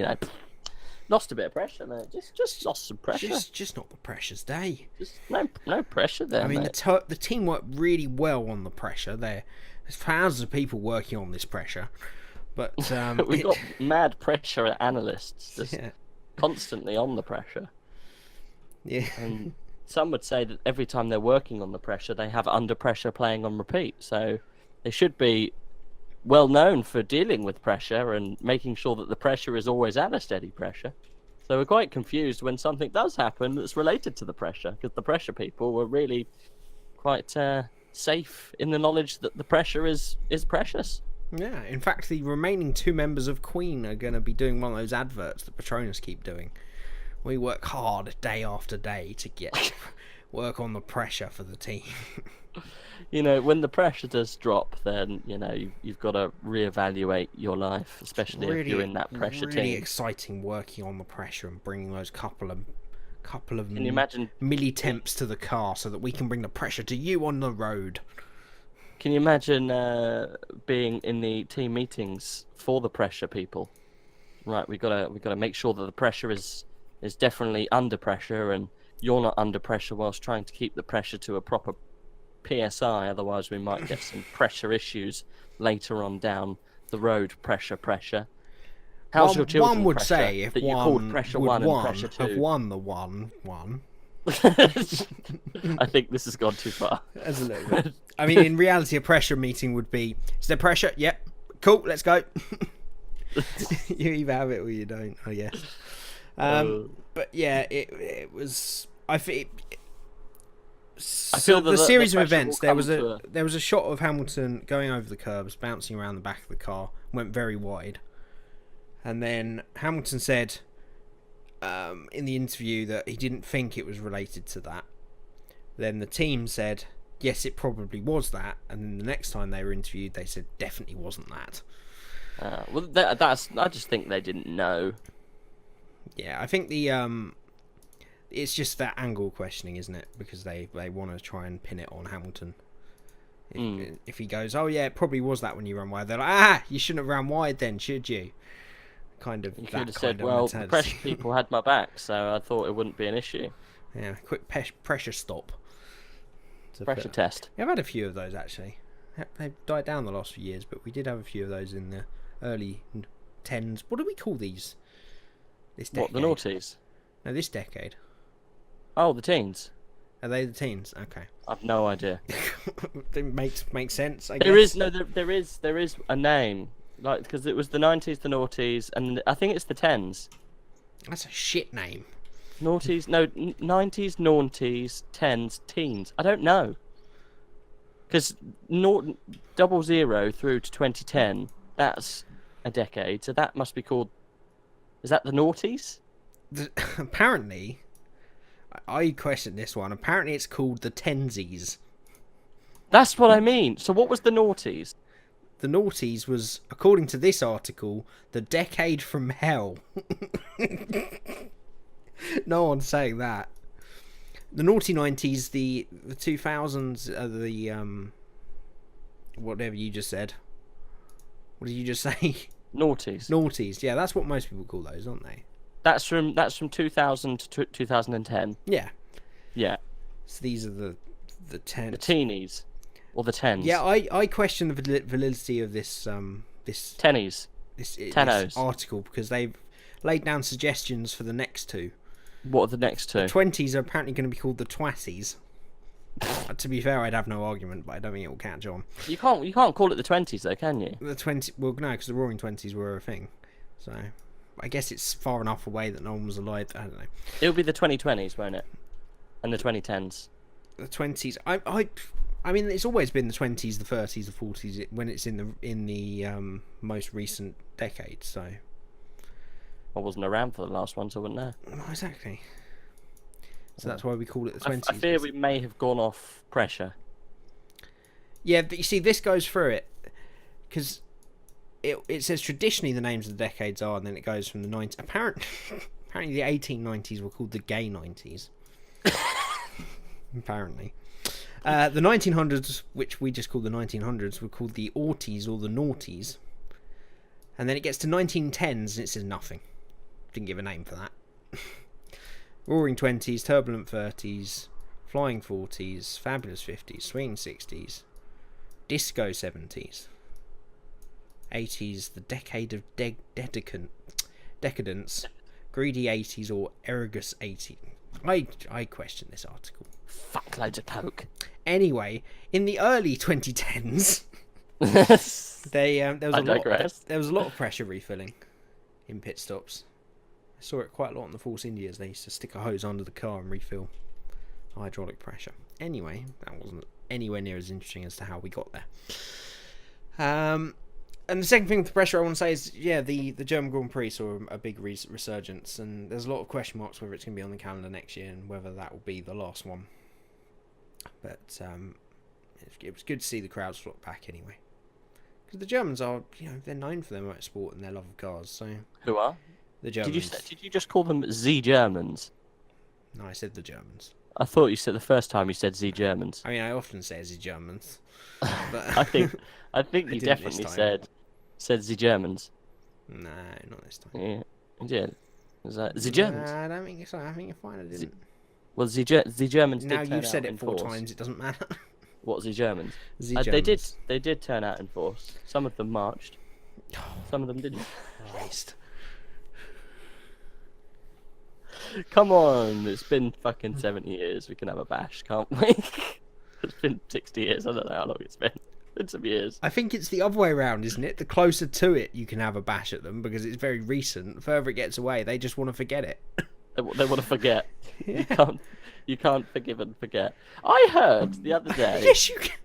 lost a bit of pressure, mate. Just lost some pressure. Just not the pressure's day. Just no pressure there. I mean, the team worked really well on the pressure. There's thousands of people working on this pressure, but we've got mad pressure analysts just constantly on the pressure. Yeah. And some would say that every time they're working on the pressure, they have under pressure playing on repeat. So they should be well known for dealing with pressure and making sure that the pressure is always at a steady pressure. So we're quite confused when something does happen that's related to the pressure, because the pressure people were really quite safe in the knowledge that the pressure is precious. Yeah, in fact, the remaining 2 members of Queen are going to be doing one of those adverts that Patronus keep doing. We work hard day after day to get work on the pressure for the team. When the pressure does drop, then you've got to reevaluate your life, especially if you're in that pressure really team. Exciting working on the pressure and bringing those couple of Can you imagine millitemps to the car so that we can bring the pressure to you on the road. Can you imagine being in the team meetings for the pressure people? Right, we gotta make sure that the pressure is definitely under pressure, and you're not under pressure whilst trying to keep the pressure to a proper PSI. Otherwise, we might get some pressure issues later on down the road. Pressure. How's your children? One would pressure say if that you one called pressure would 1 and one pressure 2 have won the one. I think this has gone too far. That's a little bit. I mean, in reality, a pressure meeting would be: is there pressure? Yep. Cool. Let's go. You either have it or you don't, I guess. But yeah, it was. I feel the series of events. There was a shot of Hamilton going over the curbs, bouncing around the back of the car, went very wide, and then Hamilton said in the interview that he didn't think it was related to that. Then the team said, yes, it probably was that, and then the next time they were interviewed, they said definitely wasn't that. Well, I just think they didn't know. Yeah, I think it's just that angle questioning, isn't it? Because they want to try and pin it on Hamilton. If he goes, oh yeah, it probably was that when you ran wide, they're like, you shouldn't have ran wide then, should you? Kind of. You could have said, well, the pressure people had my back, so I thought it wouldn't be an issue. Yeah, quick pressure stop. Pressure test. Yeah, I've had a few of those actually. They've died down the last few years, but we did have a few of those in the early 10s. What do we call these? This decade. What, the noughties? No, this decade. Oh, the teens. Are they the teens? Okay. I've no idea. It makes sense. I There guess. there is a name, like, because it was the 90s, the noughties, and I think it's the 10s. That's a shit name. Noughties, no, 90s, noughties, 10s, teens. I don't know. Because 00 through to 2010, that's a decade, so that must be called. Is that the noughties? Apparently, I questioned this one. Apparently, it's called the tensies. That's what I mean. So what was the noughties? The noughties was, according to this article, the decade from hell. No one's saying that. The naughty 90s, the 2000s, the whatever you just said. What did you just say? Noughties. Noughties. Yeah, that's what most people call those, aren't they? That's from 2000 to 2010. Yeah. Yeah. So these are the tens. The teenies, or the tens. Yeah, I question the validity of this tennies. This Tennos. article, because they've laid down suggestions for the next two. What are the next two? The 20s are apparently going to be called the twatties. To be fair, I'd have no argument, but I don't think it will catch on. You can't call it the 20s though, can you? The 20, well, no, because the Roaring Twenties were a thing. So I guess it's far enough away that no one was alive. I don't know. It'll be the 2020s, won't it? And the 2010s. The 20s. I mean, it's always been the 20s, the 30s, the 40s when it's in the most recent decade. So I wasn't around for the last one, so I wouldn't know. No, exactly. So that's why we call it the 20s. I fear we may have gone off pressure. Yeah, but you see, this goes through it. Because it says traditionally the names of the decades are, and then it goes from the 90s. Apparently the 1890s were called the gay 90s. Apparently. The 1900s, which we just call the 1900s, were called the aughties or the noughties. And then it gets to 1910s and it says nothing. Didn't give a name for that. Roaring 20s, turbulent 30s, flying 40s, fabulous 50s, swinging 60s, disco 70s, 80s, the decade of decadence, greedy 80s or ergus 80s. I question this article. Fuck loads of coke. Anyway, in the early 2010s, They there was I a lot. digress. There was a lot of pressure refilling in pit stops. I saw it quite a lot in the Force Indias. They used to stick a hose under the car and refill hydraulic pressure. Anyway, that wasn't anywhere near as interesting as to how we got there. And the second thing with the pressure I want to say is, yeah, the German Grand Prix saw a big resurgence, and there's a lot of question marks whether it's going to be on the calendar next year and whether that will be the last one. But it was good to see the crowds flock back anyway. Because the Germans are, they're known for their motorsport and their love of cars. So Who are? the Germans. Did you just call them Z Germans? No, I said the Germans. I thought you said the first time you said Z Germans. I mean, I often say the Germans. But I think I you didn't definitely this time. said Z Germans. No, not this time. Yeah, you did. Was that Z Germans? Nah, I don't think so. I think you're fine. I didn't. Well, Z Germans. Now did turn you've said out it in 4 force. times. It doesn't matter. What Z Germans? Z They did. Germans. They did turn out in force. Some of them marched. Some of them didn't. Christ. Come on, it's been fucking 70 years. We can have a bash, can't we? It's been 60 years. I don't know how long it's been. It's been some years. I think it's the other way around, isn't it? The closer to it, you can have a bash at them because it's very recent. The further it gets away, they just want to forget it. They want to forget. Yeah. You can't forgive and forget. I heard the other day. Yes, you can.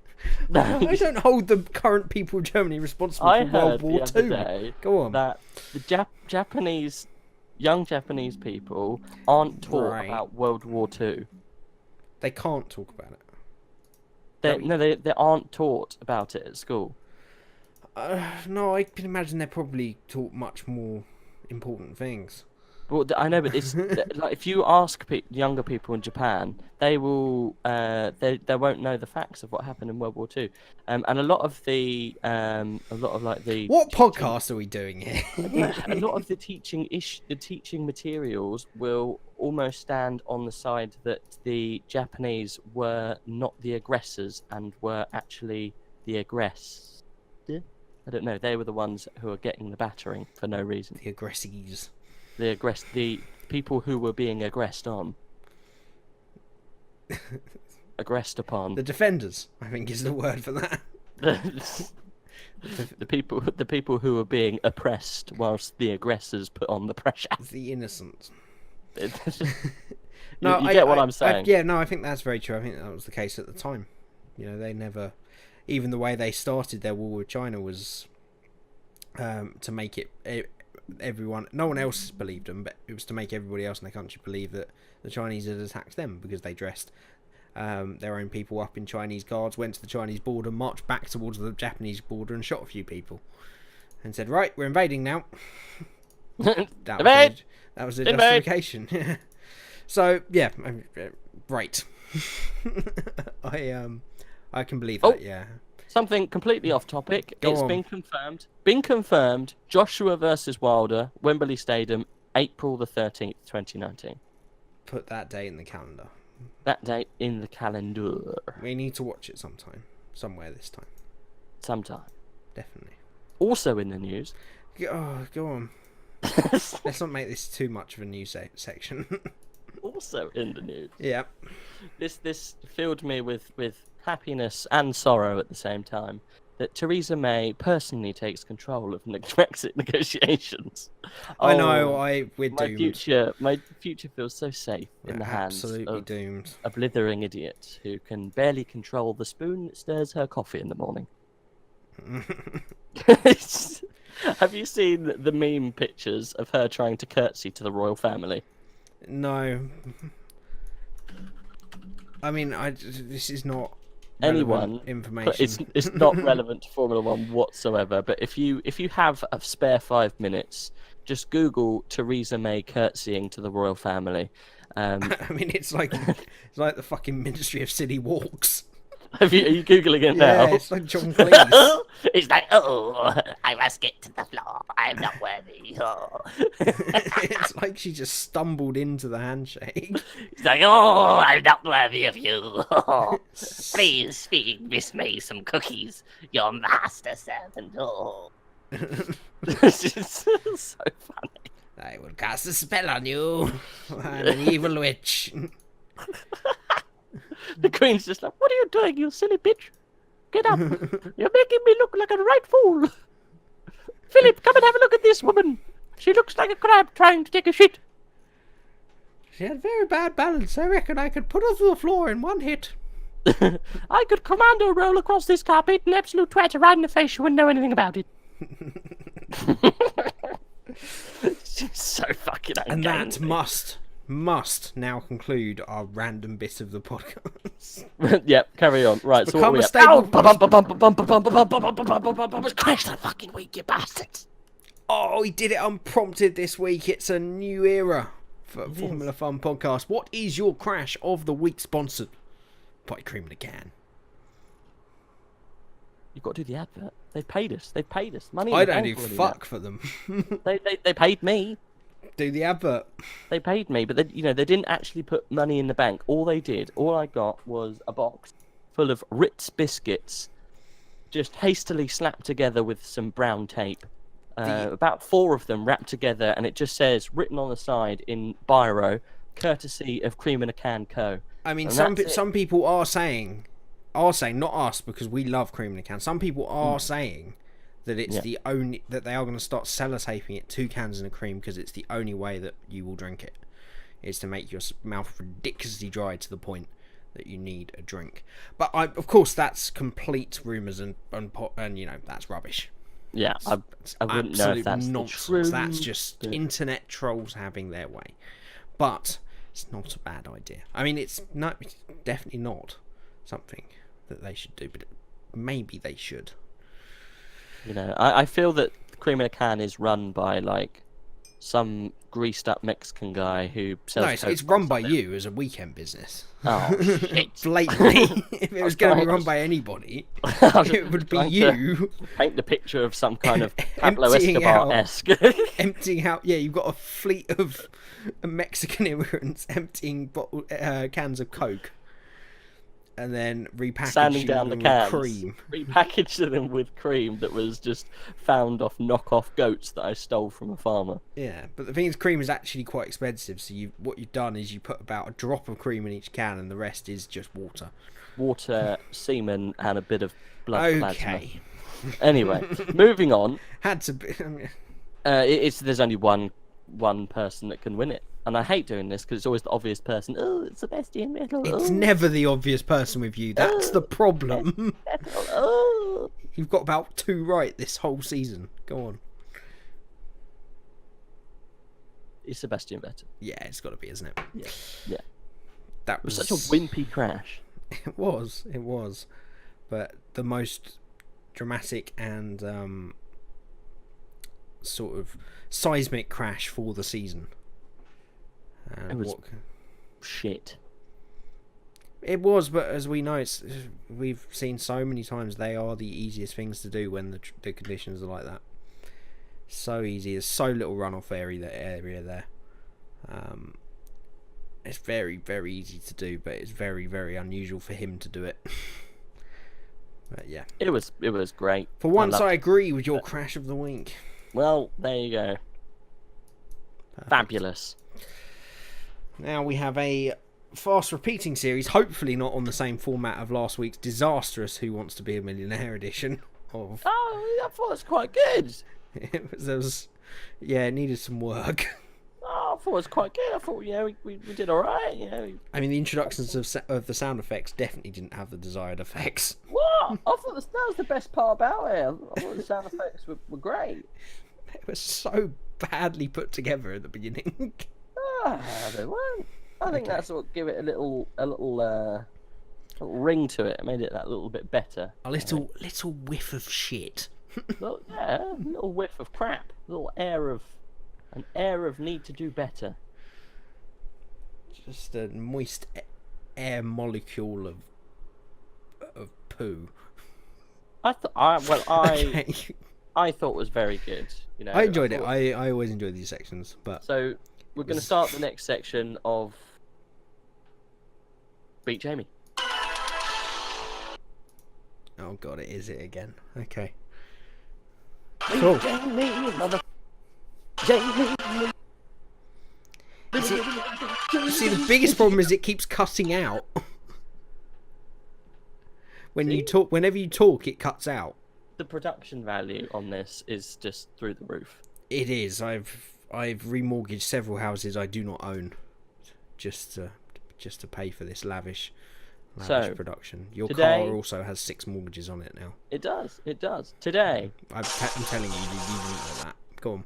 No, I don't hold the current people of Germany responsible I for World heard War the other Two. day Go on. that the Japanese, young Japanese people aren't taught Right. about World War Two. They can't talk about it. They aren't taught about it at school. No, I can imagine they're probably taught much more important things. Well, I know, but it's like if you ask younger people in Japan, they will they won't know the facts of what happened in World War Two, and a lot of the What podcast are we doing here? a lot of the teaching materials will almost stand on the side that the Japanese were not the aggressors and were actually the aggressed. I don't know. They were the ones who were getting the battering for no reason. The aggressives. The people who were being aggressed on. Aggressed upon. The defenders, I think, is the word for that. The people who were being oppressed whilst the aggressors put on the pressure. The innocents. you I get what I'm saying. I think that's very true. I think that was the case at the time. They never, even the way they started their war with China was to make it everyone, no one else believed them, but it was to make everybody else in the country believe that the Chinese had attacked them because they dressed their own people up in Chinese guards, went to the Chinese border, marched back towards the Japanese border and shot a few people and said, right, we're invading now. that was the justification. So yeah, right. I can believe that. Yeah. Something completely off topic. Go It's on. been confirmed. Joshua versus Wilder, Wembley Stadium, April the 13th, 2019. Put that date in the calendar. That date in the calendar. We need to watch it sometime, somewhere this time. Sometime. Definitely. Also in the news. Go on. Let's not make this too much of a news section. Also in the news. Yeah. This filled me with happiness and sorrow at the same time. That Theresa May personally takes control of Brexit negotiations. I know. We're my doomed. my future feels so safe in We're the hands absolutely of doomed. a blithering idiot who can barely control the spoon that stirs her coffee in the morning. Have you seen the meme pictures of her trying to curtsy to the royal family? No. I mean, this is not Anyone information. It's not relevant to Formula One whatsoever. But if you have a spare 5 minutes, just Google Theresa May curtsying to the royal family. I mean, it's like the fucking Ministry of City Walks. Are you googling it now? Yeah, it's like John Cleese. It's like, oh, I must get to the floor. I'm not worthy. Oh. It's like she just stumbled into the handshake. It's like, oh, I'm not worthy of you. Please feed Miss May some cookies. Your master servant. Oh. This is so funny. I will cast a spell on you. I'm an evil witch. The Queen's just like, what are you doing, you silly bitch? Get up. You're making me look like a right fool. Philip, come and have a look at this woman. She looks like a crab trying to take a shit. She had very bad balance. I reckon I could put her through the floor in one hit. I could commando roll across this carpet and absolute twat her right in the face. She wouldn't know anything about it. She's so fucking And that ungainly. must now conclude our random bit of the podcast. Yep, carry on. Right, so what Become are we a at? stable. Crash the fucking week, you bastards. Oh, he did it unprompted this week. It's a new era for Formula Fun podcast. What is your crash of the week, sponsored by Cream in a Can? You've got to do the advert. They've paid us. They've paid us. Money. I don't do fuck for them. They paid me. Do the advert. They paid me, but they didn't actually put money in the bank. All I got was a box full of Ritz biscuits, just hastily slapped together with some brown tape. About 4 of them wrapped together, and it just says, written on the side in biro, courtesy of Cream in a Can Co. I mean, And some people are saying, not us because we love Cream in a Can. Some people are saying that it's the only that they are going to start sellotaping it 2 cans in a cream because it's the only way that you will drink it. Is to make your mouth ridiculously dry to the point that you need a drink. But of course, that's complete rumours and that's rubbish. Yeah, I wouldn't know if that's nonsense. the truth. That's just internet trolls having their way. But it's not a bad idea. I mean, it's definitely not something that they should do, but maybe they should. I feel that Cream in a Can is run by like some greased up Mexican guy who sells. No, it's run by you as a weekend business. Oh shit! Blatantly, if it was going to be run by anybody, it would be you. Paint the picture of some kind of Pablo Emptying Escobar-esque. Emptying out. Yeah, you've got a fleet of Mexican immigrants emptying cans of Coke. And then Sanding repackaging down the them cans, with cream. repackaged them with cream that was just found off knockoff goats that I stole from a farmer. Yeah, but the thing is, cream is actually quite expensive. So what you've done is you put about a drop of cream in each can, and the rest is just water. Water, semen, and a bit of blood plasma. Okay. Anyway, moving on. Had to be. There's only one person that can win it, and I hate doing this because it's always the obvious person. Oh, it's Sebastian Vettel. It's never the obvious person with you. That's the problem. Oh. You've got about 2 right this whole season. Go on. It's Sebastian Vettel. Yeah, it's got to be, isn't it? Yeah. That It was was such a wimpy crash. It was, but the most dramatic and sort of seismic crash for the season. It was shit. It was, but as we know, we've seen so many times they are the easiest things to do when the conditions are like that. So easy. There's so little runoff area there. It's very, very easy to do, but it's very, very unusual for him to do it. But yeah, It was great. for once loved I it. agree with your crash of the week. Well, there you go. Fabulous. Now we have a fast repeating series, hopefully not on the same format of last week's disastrous Who Wants to Be a Millionaire edition of Oh, I thought it was quite good. it needed some work. Oh, I thought it was quite good. I thought, we did all right. I mean, the introductions of the sound effects definitely didn't have the desired effects. What? I thought that was the best part about it. I thought the sound effects were great. It was so badly put together at the beginning. They weren't. I think that's what give it a little ring to it. It made it that little bit better. A little whiff of shit. Well, a little whiff of crap. A little an air of need to do better. Just a moist air molecule of poo. I thought Okay. I thought it was very good. I enjoyed it. I always enjoy these sections, but So we're going to start the next section of Beat Jamie. oh god, it is it again. Okay. Beat Cool. Jamie, mother. Jamie. See, the biggest problem is it keeps cutting out. whenever you talk, it cuts out. The production value on this is just through the roof. It is. I've remortgaged several houses I do not own, just to pay for this lavish production. Your today, car also has 6 mortgages on it now. It does. Today, I'm telling you, you didn't know that. Go on.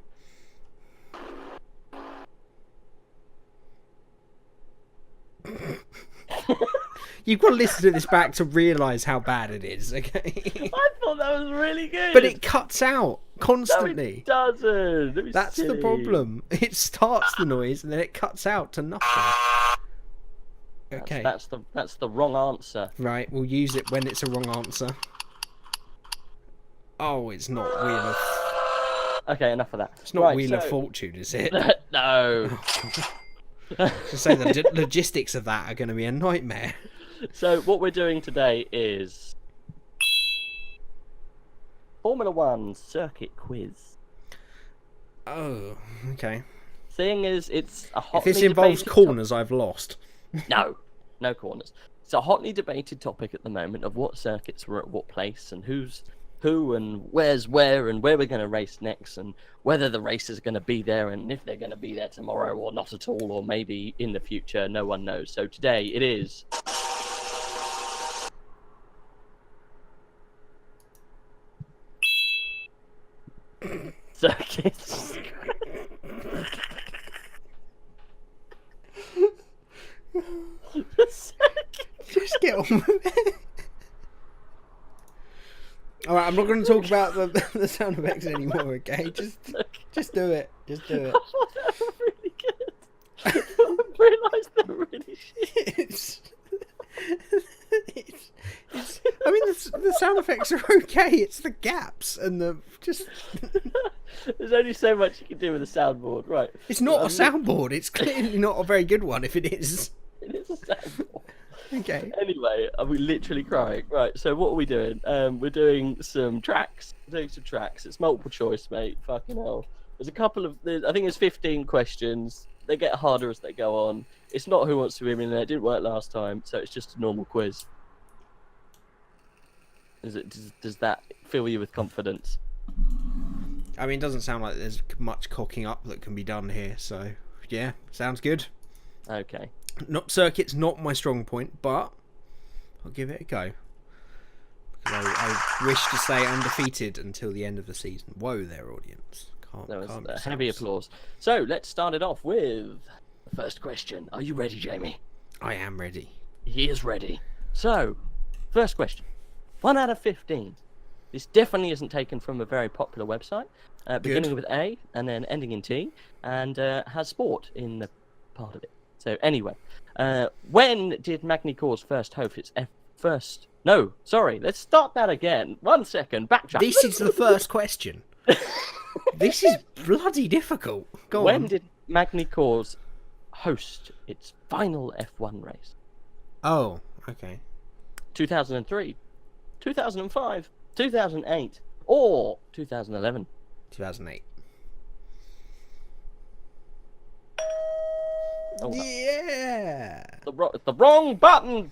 You've got to listen to this back to realise how bad it is, okay? I thought that was really good. But it cuts out constantly. No, it doesn't. That's the problem. It starts the noise and then it cuts out to nothing. Okay. That's the wrong answer. Right, we'll use it when it's a wrong answer. Oh, it's not Wheel of... Okay, enough of that. It's not Wheel of Fortune, is it? No. To say the logistics of that are going to be a nightmare. So what we're doing today is Formula 1 circuit quiz. Oh, okay. Seeing as it's a hotly If this involves debated corners, I've lost. No corners. It's a hotly debated topic at the moment of what circuits were at what place and who's who and where's where and where we're going to race next and whether the race is going to be there and if they're going to be there tomorrow or not at all or maybe in the future. No one knows. So today it is circuits. Just get on with it. Alright, I'm not going to talk about the sound effects anymore, okay? Just do it. Just do it. Oh, they're really good. I realised they're really shit. I mean, the sound effects are okay. It's the gaps and the just... There's only so much you can do with a soundboard, right? It's not a soundboard. It's clearly not a very good one if it is. It is a soundboard. Okay. Anyway, are we literally crying? Right, so what are we doing? We're doing some tracks. It's multiple choice, mate. Fucking hell. There's a couple of... I think there's 15 questions. They get harder as they go on. It's not Who Wants to Be a Millionaire. It didn't work last time, so it's just a normal quiz. Does that fill you with confidence? I mean, it doesn't sound like there's much cocking up that can be done here, so yeah, sounds good. Okay. Circuit's not my strong point, but I'll give it a go. Because I wish to stay undefeated until the end of the season. Whoa there, audience. That was a heavy applause. So, let's start it off with the first question. Are you ready, Jamie? I am ready. He is ready. So, first question. 1 out of 15. This definitely isn't taken from a very popular website. Beginning with A and then ending in T, and has sport in the part of it. So anyway, when did Magny Cours first host its first? No, sorry. Let's start that again. 1 second. Backtrack. This is the first question. This is bloody difficult. Go on. When did Magny Cours host its final F1 race? Oh, okay. 2003, 2005, 2008, or 2011? 2008. Oh, yeah. The wrong button.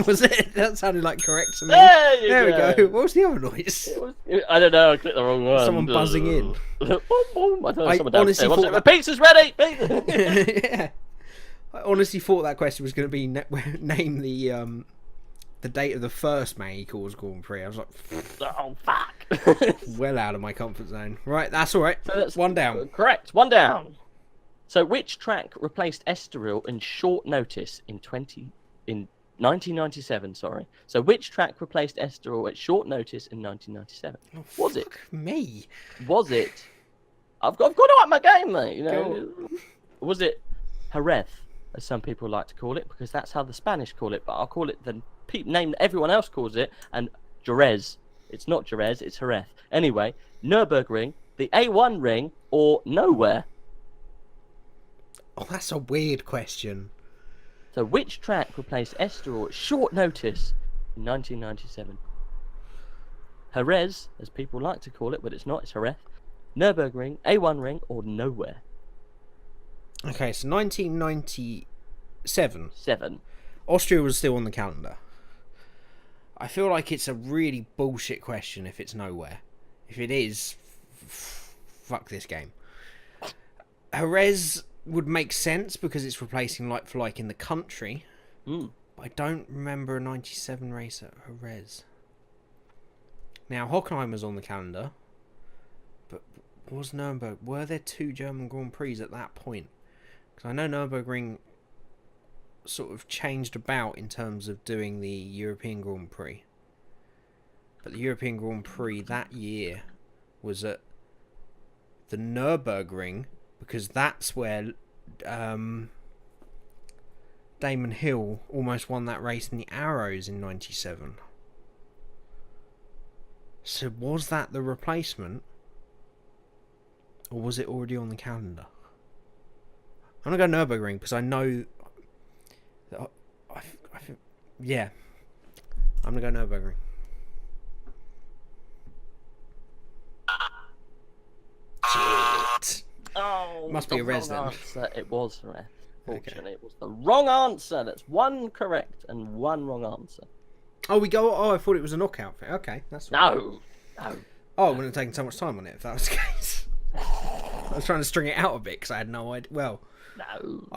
Was it? That sounded like correct to me. There we go. What was the other noise? I don't know. I clicked the wrong one. Someone buzzing in. Boom, boom. I don't know. I Someone honestly downstairs. What's thought it? The pizza's ready. Yeah. I honestly thought that question was going to be name the date of the first Magny Cours Grand Prix. I was like, Oh fuck. well out of my comfort zone. Right, that's all right. So that's 1 down. Correct. 1 down. So which track replaced Estoril in short notice in 1997? Sorry. So which track replaced Estoril at short notice in 1997? Oh, Was it? Me? Was it? I've got to up my game, mate. You know. Was it Jerez, as some people like to call it, because that's how the Spanish call it, but I'll call it the name that everyone else calls it, and Jerez. It's not Jerez, it's Jerez. Anyway, Nürburgring, the A1 ring, or nowhere? Oh, that's a weird question. So which track replaced Estoril at short notice in 1997? Jerez, as people like to call it, but it's not, it's Jerez. Nürburgring, A1 ring, or nowhere? Okay, so 1997. 7. Austria was still on the calendar. I feel like it's a really bullshit question if it's nowhere. If it is, fuck this game. Jerez would make sense because it's replacing like for like in the country. Mm. I don't remember a 97 race at Jerez. Now, Hockenheim was on the calendar, but was Nürburgring... Were there 2 German Grand Prix at that point? Because I know Nürburgring sort of changed about in terms of doing the European Grand Prix. But the European Grand Prix that year was at the Nürburgring, because that's where Damon Hill almost won that race in the Arrows in 97. So was that the replacement? Or was it already on the calendar? I'm going to go Nürburgring because I know... yeah. I'm going to go Nürburgring. Shit. Oh, Must be a res then. Answer. It was a res. Fortunately, Okay. it was the wrong answer. That's 1 correct and 1 wrong answer. Oh, we go... Oh, I thought it was a knockout thing. Okay, that's right. No. Oh, I wouldn't have taken so much time on it if that was the case. I was trying to string it out a bit because I had no idea. Well, No.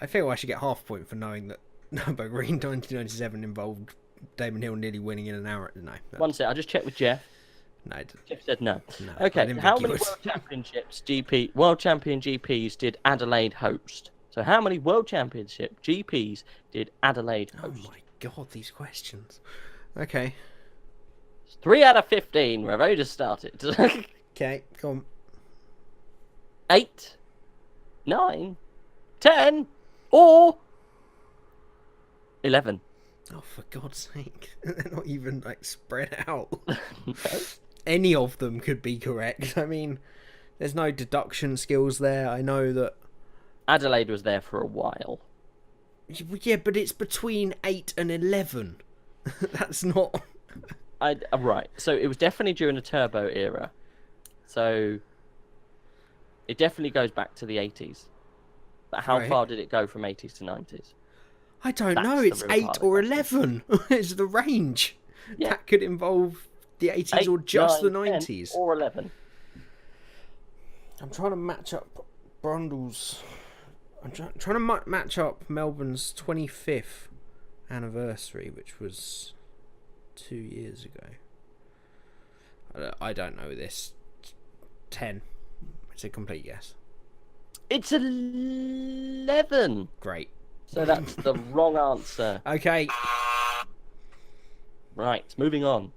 I feel I should get half a point for knowing that Nürburgring 1997 involved Damon Hill nearly winning in an hour. No. One sec. I just checked with Jeff. No, it didn't. Jeff said no. No, I Okay. didn't How think he many would. World Championships World Champion GPs did Adelaide host? So how many World Championship GPs did Adelaide Oh host? my god, these questions. Okay. 3 out of 15. We've only just started. Okay, come on. 8, 9, 10, or 11. Oh, for God's sake. They're not even, like, spread out. No. Any of them could be correct. I mean, there's no deduction skills there. I know that... Adelaide was there for a while. Yeah, but it's between 8 and 11. That's not... Right, so it was definitely during the turbo era. So it definitely goes back to the 80s. But how Right. far did it go from 80s to 90s? I don't That's know. the It's real 8 part of the or question. 11. It's the range. Yeah. That could involve the 80s 8, or just 9, the 10, 90s. or 11. I'm trying to match up Brundle's... I'm trying to match up Melbourne's 25th anniversary, which was 2 years ago. I don't know this. 10. It's a complete guess. It's 11. Great. So that's the wrong answer. Okay. Right, moving on.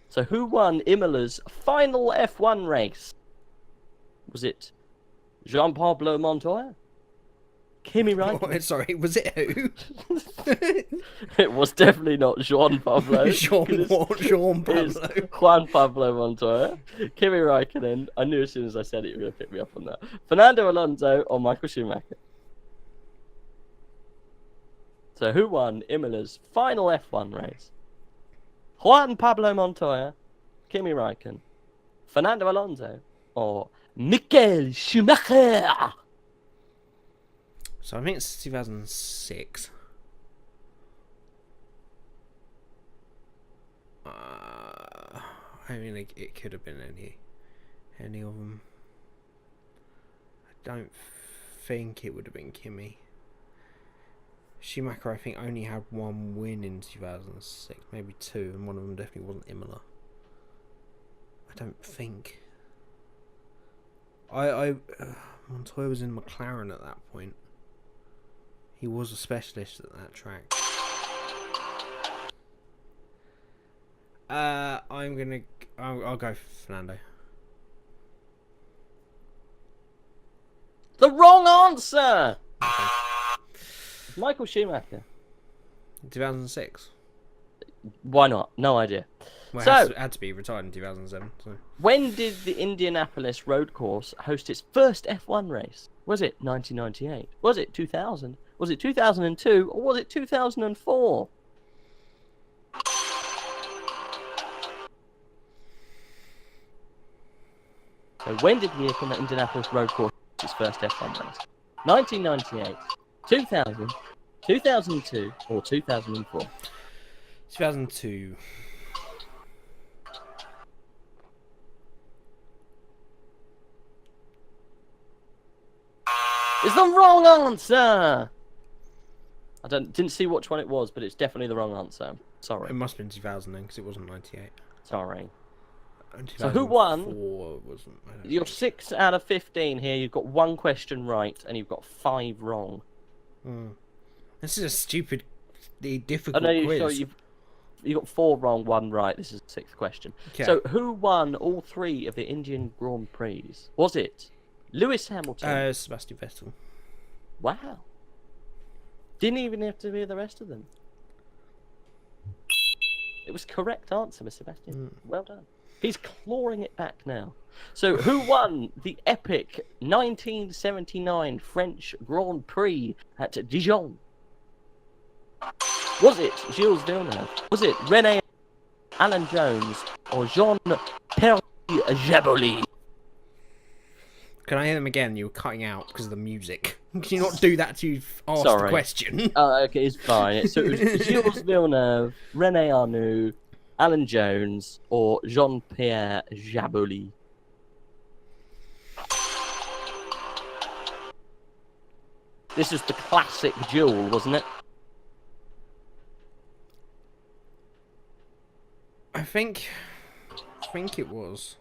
So who won Imola's final F1 race? Was it Jean-Pablo Montoya? Kimi Raikkonen? Oh, sorry, was it who? It was definitely not Jean Pablo. Jean Pablo. It's Juan Pablo Montoya. Kimi Raikkonen. I knew as soon as I said it, you were going to pick me up on that. Fernando Alonso or Michael Schumacher? So who won Imola's final F1 race? Juan Pablo Montoya, Kimi Raikkonen, Fernando Alonso, or Michael Schumacher? So I think it's 2006. I mean, it could have been any of them. I don't think it would have been Kimi. Schumacher, I think, only had 1 win in 2006, maybe 2, and one of them definitely wasn't Imola. I don't think. Montoya was in McLaren at that point. He was a specialist at that track. I'll go for Fernando. The wrong answer! Okay. Michael Schumacher. 2006. Why not? No idea. Well, So- it had to be retired in 2007. So. When did the Indianapolis road course host its first F1 race? Was it 1998? Was it 2000? Was it 2002? Or was it 2004? So when did the Indianapolis road course host its first F1 race? 1998, 2000, 2002, or 2004? 2002. It's the wrong answer. I didn't see which one it was, but it's definitely the wrong answer. Sorry. It must have been 2000 then, because it wasn't 98. Sorry. And So who won? 2004 wasn't. I don't You're know. 6 out of 15 here. You've got 1 question right, and you've got 5 wrong. This is a stupid, I difficult know quiz. you got 4 wrong, 1 right. This is the 6th question. Okay. So who won all 3 of the Indian Grand Prix? Was it Lewis Hamilton? Sebastian Vettel. Wow. Didn't even have to be the rest of them. It was correct answer, Mr. Sebastian. Well done. He's clawing it back now. So, who won the epic 1979 French Grand Prix at Dijon? Was it Gilles Villeneuve? Was it René Alan Jones or Jean-Pierre Jabouille? Can I hear them again? You were cutting out because of the music. Can you not do that to ask the Sorry. question? Okay, it's fine. So it was Gilles Villeneuve, René Arnoux, Alan Jones, or Jean-Pierre Jabouille. This is the classic duel, wasn't it? I think it was.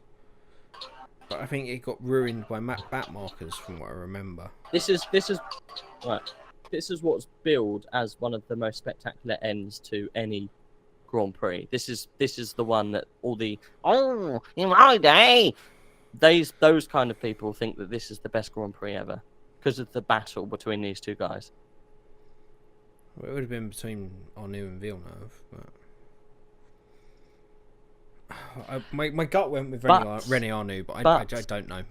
But I think it got ruined by bat markers from what I remember. This is right. This is what's billed as one of the most spectacular ends to any Grand Prix. This is the one that all the in my day, those kind of people think that this is the best Grand Prix ever because of the battle between these two guys. Well, it would have been between Arnoux and Villeneuve, but my gut went with René Arnoux, but I don't know.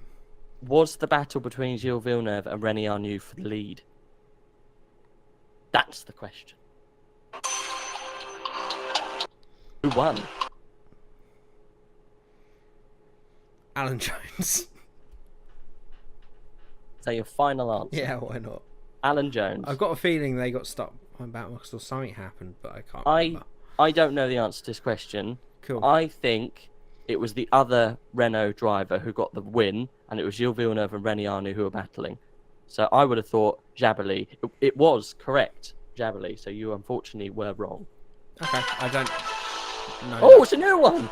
Was the battle between Gilles Villeneuve and René Arnoux for the lead? That's the question. Who won? Alan Jones. Is that your final answer? Yeah, why not? Alan Jones. I've got a feeling they got stuck on Batmarks or something happened, but I can't remember. I don't know the answer to this question. Cool. I think it was the other Renault driver who got the win, and it was Gilles Villeneuve and René Arnoux who were battling. So I would have thought Jabouille. It was correct, Jabouille. So you unfortunately were wrong. Okay, I don't know. Oh, it's a new one.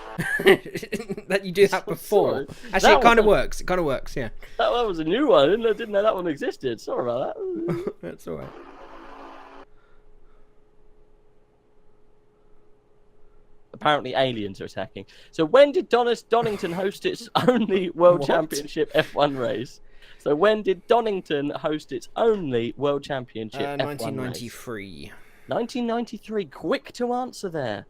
That you do that before. Sorry. Actually, That it kind of one- works. It kind of works. Yeah, That was a new one. I didn't know that one existed. Sorry about that. that's all right. Apparently aliens are attacking. So when did Donington host its only World What? Championship F1 race? So when did Donington host its only World Championship F1 race? 1993. 1993. Quick to answer there.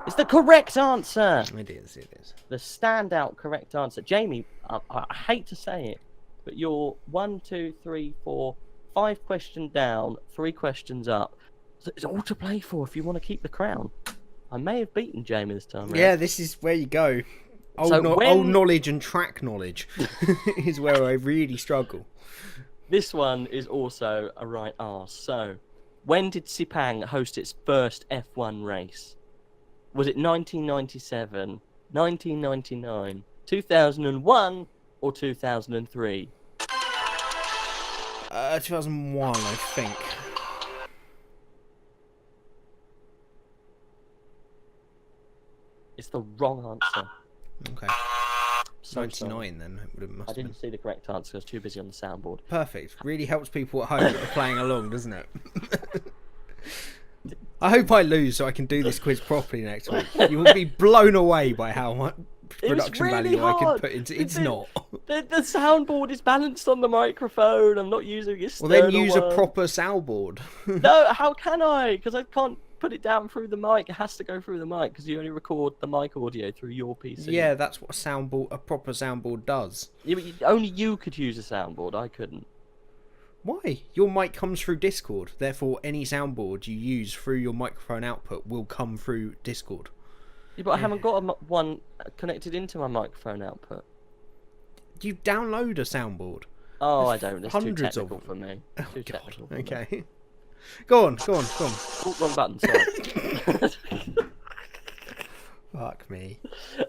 It's the correct answer. It is. It is. The standout correct answer. Jamie, I hate to say it, but you're 1, 2, 3, 4, 5 questions down, 3 questions up. So it's all to play for if you want to keep the crown. I may have beaten Jamie this time round. Yeah, this is where you go. Old, So old knowledge and track knowledge is where I really struggle. This one is also a right arse. So, when did Sepang host its first F1 race? Was it 1997, 1999, 2001, or 2003? 2001, I think. It's the wrong answer. Okay. So 99 sorry. then. It would have must I have been. didn't see the correct answer. I was too busy on the soundboard. Perfect. Really helps people at home that are playing along, doesn't it? I hope I lose so I can do this quiz properly next week. You will be blown away by how much production really value I can hard. put into. It's not. The soundboard is balanced on the microphone. I'm not using a Well, then external use a one. proper soundboard. No, how can I? Because I can't put it down through the mic. It has to go through the mic because you only record the mic audio through your PC. Yeah, that's what a proper soundboard does. Yeah, but only you could use a soundboard. I couldn't. Why? Your mic comes through Discord. Therefore, any soundboard you use through your microphone output will come through Discord. Yeah, but I haven't got one connected into my microphone output. You download a soundboard. Oh, There's I don't. It's too hundreds of technical them. for me. Oh, Too God. technical for me. Okay. Go on. Oh, wrong button. Sorry. Fuck me.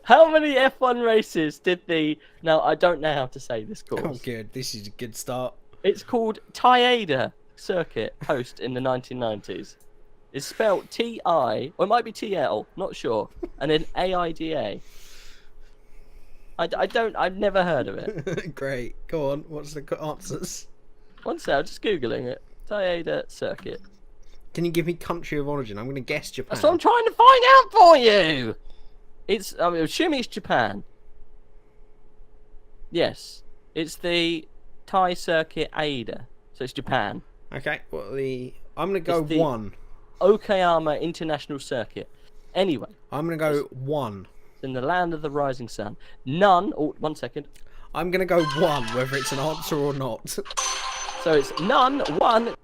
How many F1 races did the... Now, I don't know how to say this Oh, course. good. This is a good start. It's called Tiada Circuit host in the 1990s. It's spelled T-I, or it might be T-L, not sure, and then A-I-D-A. I've never heard of it. Great. Go on. What's the answers? One sec, I'm just Googling it. Tiada Circuit. Can you give me country of origin? I'm going to guess Japan. That's what I'm trying to find out for you! I'm assuming it's Japan. Yes. It's the Thai Circuit Aida. So it's Japan. Okay. Well, I'm going to go It's the- 1. Okayama International Circuit. Anyway, I'm going to go 1. it's in the land of the rising sun. None... Oh, 1 second. I'm going to go 1, whether it's an answer or not. So it's none, 1.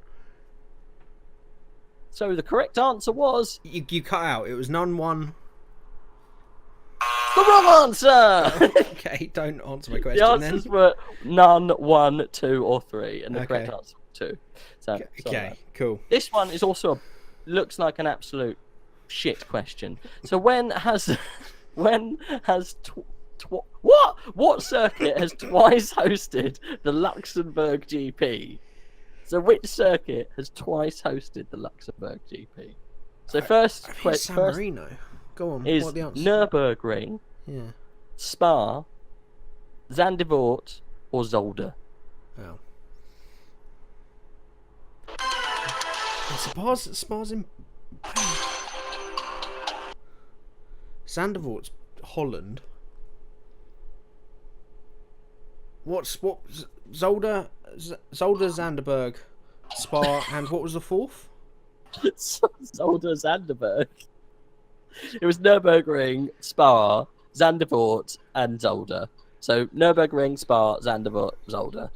So the correct answer was... You cut out. It was none 1. The wrong answer! Okay, don't answer my The question answers then. were none, 1, 2, or 3. And the Okay. correct answer was 2. So, sorry Okay, about that. cool. This one is also looks like an absolute shit question. So what circuit has twice hosted the Luxembourg GP? So which circuit has twice hosted the Luxembourg GP? So first I think it's San first Marino. Go on. is What are the answers? Nürburgring, Yeah. Spa, Zandvoort, or Zolder. Oh. Spa's in... Zandvoort's Holland. What? Zolder, Zanderberg, Spa, and what was the fourth? Zolder, Zandvoort. It was Nürburgring, Spa, Zandvoort, and Zolder. So Nürburgring, Spa, Zandvoort, Zolder.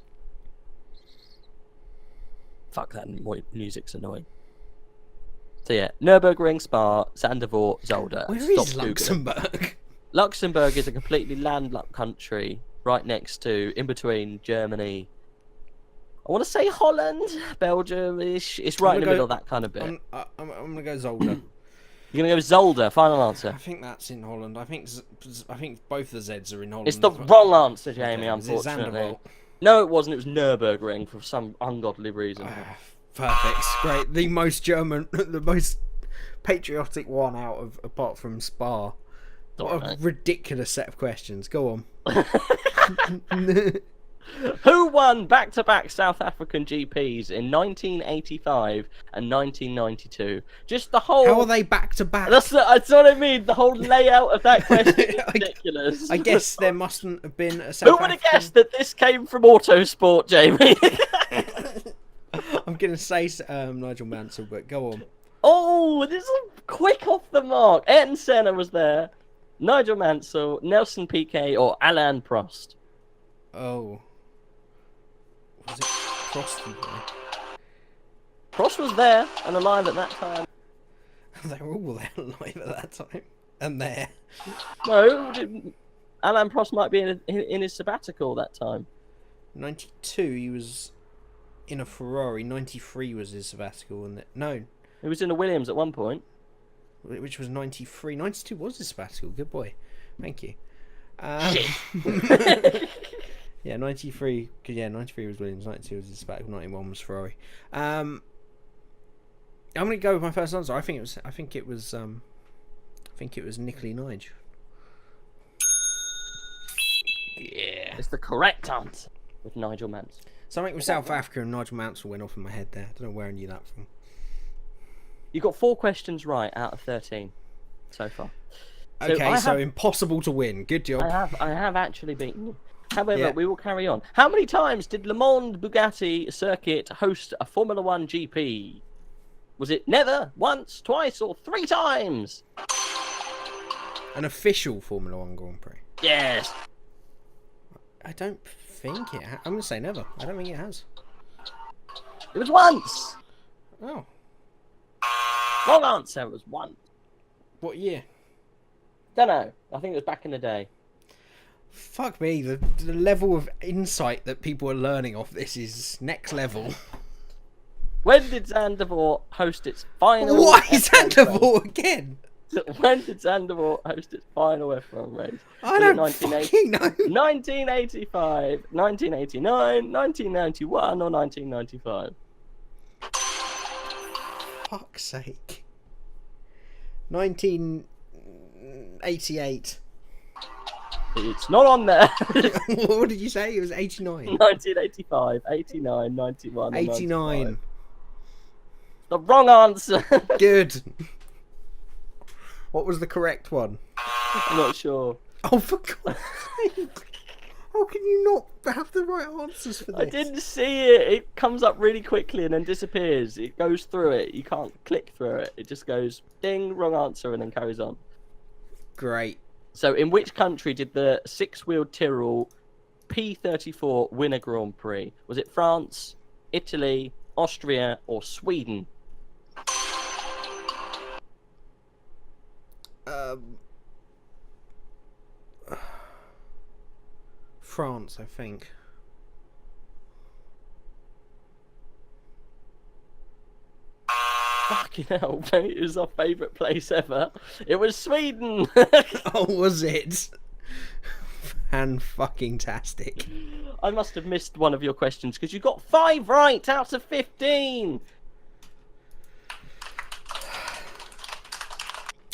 Fuck, that music's annoying. So yeah, Nürburgring, Spa, Zandvoort, Zolder. Where Stop is Googling. Luxembourg? Luxembourg is a completely landlocked country right next to, in between Germany. I want to say Holland, Belgium-ish. It's right in the middle of that kind of bit. I'm gonna go Zolder. You're gonna go with Zolder. Final answer. I think that's in Holland. I think both the Z's are in Holland. It's the wrong answer, Jamie. Is it Unfortunately. Zandvoort? No, it wasn't. It was Nürburgring for some ungodly reason. Perfect. Great. The most German, the most patriotic one out of, apart from Spa. What a Alright. ridiculous set of questions. Go on. Who won back-to-back South African GPs in 1985 and 1992? Just the whole. How are they back to back? That's what I mean. The whole layout of that question is ridiculous. I guess there mustn't have been a South Who would have guessed that this came from Autosport, Jamie? I'm gonna say Nigel Mansell, but go on. Oh, this is quick off the mark. Ayrton Senna was there. Nigel Mansell, Nelson Piquet, or Alain Prost. Oh, was it Prost? Prost was there and alive at that time. They were all there alive at that time, and there. No, Alain Prost might be in his sabbatical that time. 92, he was in a Ferrari. 93 was his sabbatical, and no, He was in a Williams at one point. which was 93. 92 was his sabbatical. Good boy, thank you. Yeah, 93. Yeah, 93 was Williams. 92 was his sabbatical. 91 was Ferrari. I'm gonna go with my first answer. I think it was Nicolas Nige. Yeah. It's the correct answer with Nigel Mansell. Something with South Africa and Nigel Mansell went off in my head there. I don't know where I knew that from. You got 4 questions right out of 13 so far. So Okay, impossible to win. Good job. I have actually beaten you. However, Yeah. we will carry on. How many times did Le Mans Bugatti Circuit host a Formula 1 GP? Was it never, once, twice, or 3 times? An official Formula 1 Grand Prix. Yes. I don't think it I'm going to say never. I don't think it has. It was once. Oh. Wrong answer. It was once. What year? Don't know. I think it was back in the day. Fuck me, the level of insight that people are learning off this is next level. When did Zandvoort host its final? Why is F1 Zandvoort again? race? When did Zandvoort host its final F1 race? I don't fucking know. 1985, 1989, 1991, or 1995? Fuck's sake. 1988. It's not on there. What did you say? It was 89. 1985, 89, 91, or 89. 95. The wrong answer. Good. What was the correct one? I'm not sure. Oh, for God's sake. How can you not have the right answers for this? I didn't see it. It comes up really quickly and then disappears. It goes through it. You can't click through it. It just goes ding, wrong answer, and then carries on. Great. So, in which country did the six-wheeled Tyrrell P34 win a Grand Prix? Was it France, Italy, Austria, or Sweden? France, I think. Fucking hell, mate. It was our favourite place ever. It was Sweden. Oh, was it? Fan-fucking-tastic. I must have missed one of your questions because you got 5 right out of 15.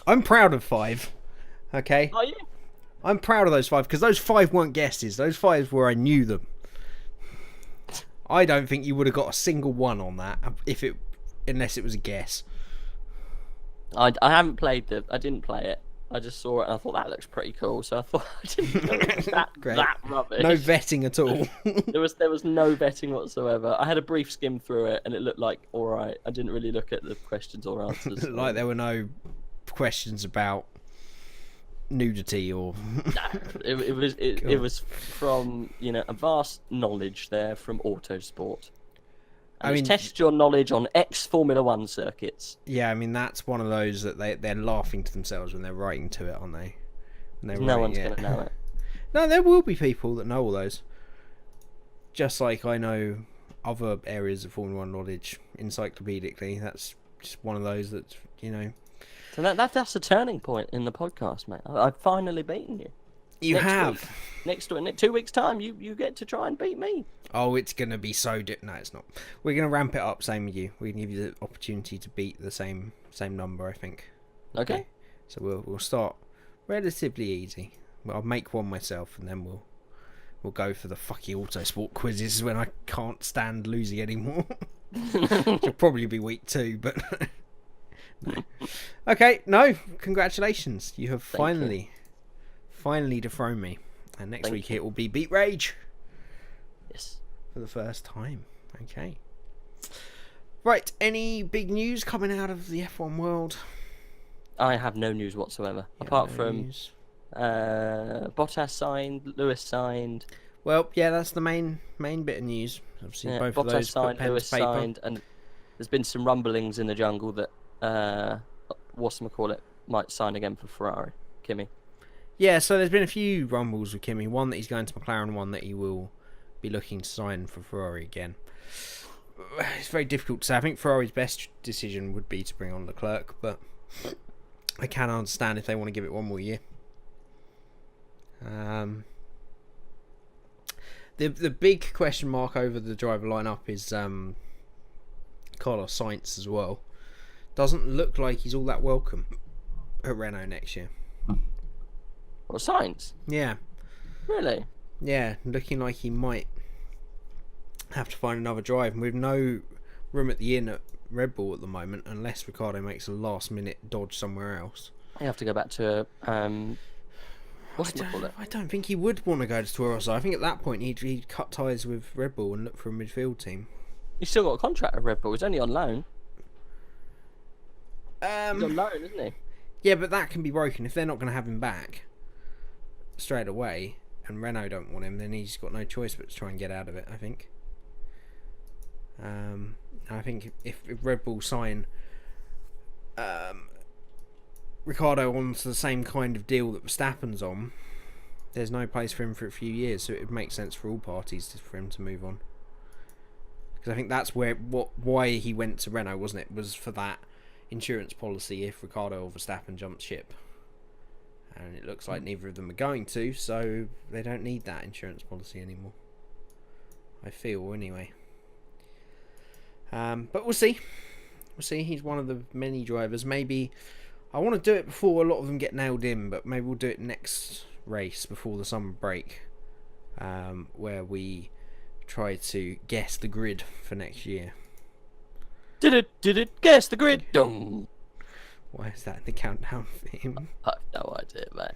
I'm proud of 5. Okay? Are you? I'm proud of those 5 because those 5 weren't guesses. Those 5 were I knew them. I don't think you would have got a single one on that unless it was a guess. I haven't played I didn't play it. I just saw it and I thought that looks pretty cool. So I thought I didn't know it was that rubbish. No vetting at all. There was no vetting whatsoever. I had a brief skim through it and it looked like all right. I didn't really look at the questions or answers. Like there were no questions about nudity or it was from a vast knowledge there from Autosport. I mean, test your knowledge on ex-Formula 1 circuits. Yeah, I mean that's one of those that they're laughing to themselves when they're writing to it, aren't they? No one's going to know it. No, there will be people that know all those. Just like I know other areas of Formula 1 knowledge encyclopedically. That's just one of those that So that's a turning point in the podcast, mate. I've finally beaten you. You have. Next week, 2 weeks' time, you get to try and beat me. Oh, it's going to be so... No, it's not. We're going to ramp it up, same with you. We're going to give you the opportunity to beat the same number, I think. Okay. So we'll start relatively easy. Well, I'll make one myself, and then we'll go for the fucking Autosport quizzes when I can't stand losing anymore. It'll probably be week 2, but... No. Okay, no, congratulations. You have finally dethroned me. And next week it will be Beat Rage. Yes. For the first time. Okay. Right, any big news coming out of the F1 world? I have no news whatsoever. Apart from Bottas signed, Lewis signed. Well, yeah, that's the main bit of news. Obviously, both Bottas of those signed, put pen Lewis to paper. signed, and there's been some rumblings in the jungle that might sign again for Ferrari. Kimi. Yeah, so there's been a few rumbles with Kimi. One that he's going to McLaren, one that he will be looking to sign for Ferrari again. It's very difficult to say. I think Ferrari's best decision would be to bring on Leclerc, but I can understand if they want to give it one more year. The big question mark over the driver lineup is Carlos Sainz as well. Doesn't look like he's all that welcome at Renault next year. Or Sainz? Yeah. Really? Yeah, looking like he might have to find another drive. And with no room at the inn at Red Bull at the moment, unless Ricciardo makes a last-minute dodge somewhere else. You have to go back to I don't think he would want to go to Toro Rosso. I think at that point he'd cut ties with Red Bull and look for a midfield team. He's still got a contract with Red Bull. He's only on loan. He's on loan, isn't he? Yeah, but that can be broken if they're not going to have him back straight away, and Renault don't want him. Then he's got no choice but to try and get out of it. I think. I think if Red Bull sign Ricciardo onto the same kind of deal that Verstappen's on, there's no place for him for a few years, so it would make sense for all parties for him to move on. Because I think that's why he went to Renault, wasn't it? Was for that insurance policy if Ricciardo or Verstappen jumped ship. And it looks like neither of them are going to, so they don't need that insurance policy anymore. I feel, anyway. But we'll see. We'll see. He's one of the many drivers. Maybe I want to do it before a lot of them get nailed in, but maybe we'll do it next race before the summer break, where we try to guess the grid for next year. Did it? Guess the grid. Dum. Why is that the countdown theme? I have no idea, mate.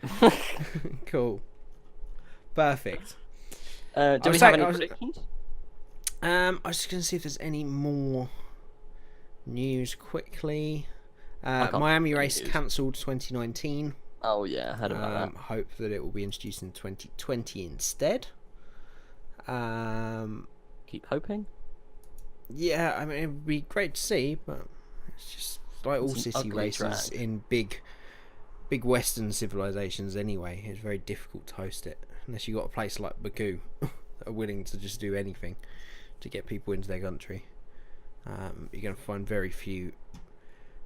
Cool. Perfect. Do we have any predictions? I was just going to see if there's any more news quickly. Miami race cancelled 2019. Oh yeah, I heard about that. Hope that it will be introduced in 2020 instead. Keep hoping. Yeah, I mean it would be great to see, but it's just like all city races in big Western civilizations anyway. It's very difficult to host it unless you got a place like Baku that are willing to just do anything to get people into their country. You're going to find very few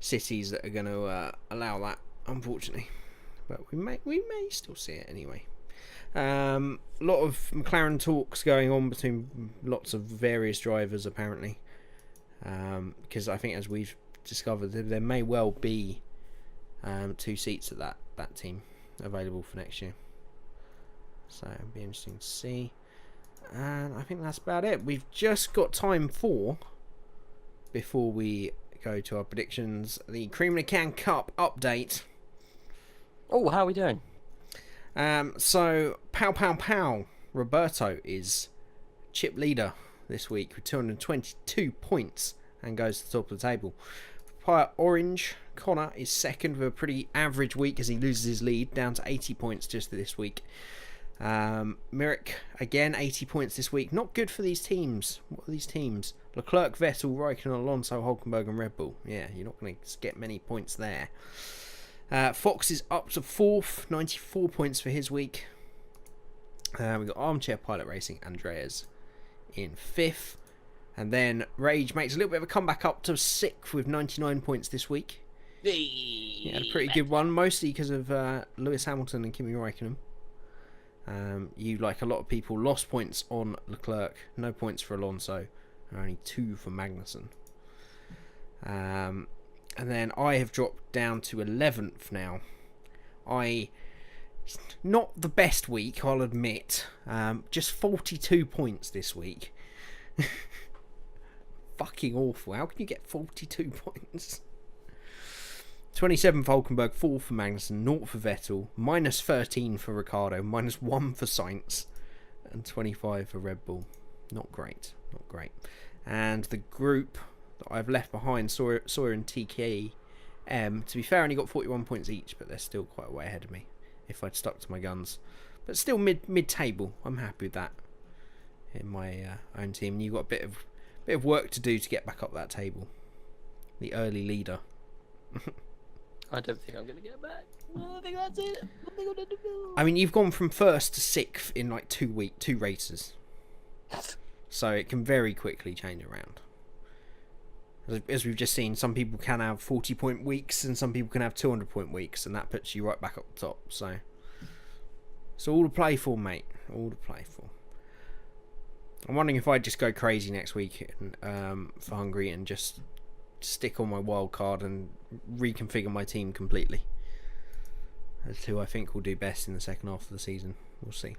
cities that are going to allow that, unfortunately. But we may still see it anyway. A lot of McLaren talks going on between lots of various drivers apparently, because I think, as we've discovered, there may well be 2 seats at that team available for next year. So it'll be interesting to see. And I think that's about it. We've just got time before we go to our predictions, the Cream in a Can Cup update. Oh, how are we doing? So, pow. Roberto is chip leader this week with 222 points and goes to the top of the table. Papaya Orange, Connor is second with a pretty average week as he loses his lead down to 80 points just this week. Mirik, again, 80 points this week. Not good for these teams. What are these teams? Leclerc, Vettel, Raikkonen, Alonso, Hulkenberg and Red Bull. Yeah, you're not going to get many points there. Fox is up to 4th, 94 points for his week. We've got Armchair Pilot Racing, Andreas in 5th. And then Rage makes a little bit of a comeback up to 6th with 99 points this week. He had a pretty good one, mostly because of Lewis Hamilton and Kimi Raikkonen. You, like a lot of people, lost points on Leclerc, no points for Alonso, and only 2 for Magnussen. And then I have dropped down to 11th now. Not the best week, I'll admit. Just 42 points this week. Fucking awful. How can you get 42 points? 27 for Hulkenberg, 4 for Magnussen, 0 for Vettel, minus 13 for Ricciardo, minus 1 for Sainz, and 25 for Red Bull. Not great. And the group that I've left behind, Sawyer and TKM, to be fair, only got 41 points each, but they're still quite a way ahead of me if I'd stuck to my guns. But still mid-table. I'm happy with that in my own team. And you've got a bit of work to do to get back up that table. The early leader. I don't think I'm going to get back. I think that's it. What am I going to do? I mean, you've gone from 1st to 6th in like 2 races. So it can very quickly change around. As we've just seen, some people can have 40-point weeks and some people can have 200-point weeks, and that puts you right back up the top. So it's all to play for, mate. All to play for. I'm wondering if I just go crazy next week for Hungary and just stick on my wild card and reconfigure my team completely. That's who I think will do best in the second half of the season. We'll see.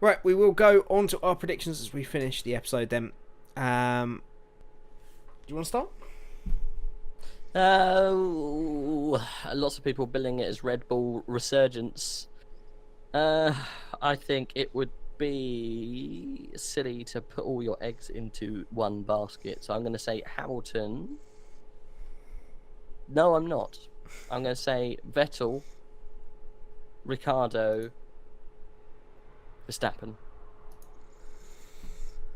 Right, we will go on to our predictions as we finish the episode then. Do you want to start? Lots of people billing it as Red Bull resurgence. I think it would be silly to put all your eggs into one basket. So I'm going to say Hamilton. No, I'm not. I'm going to say Vettel, Ricciardo, Verstappen.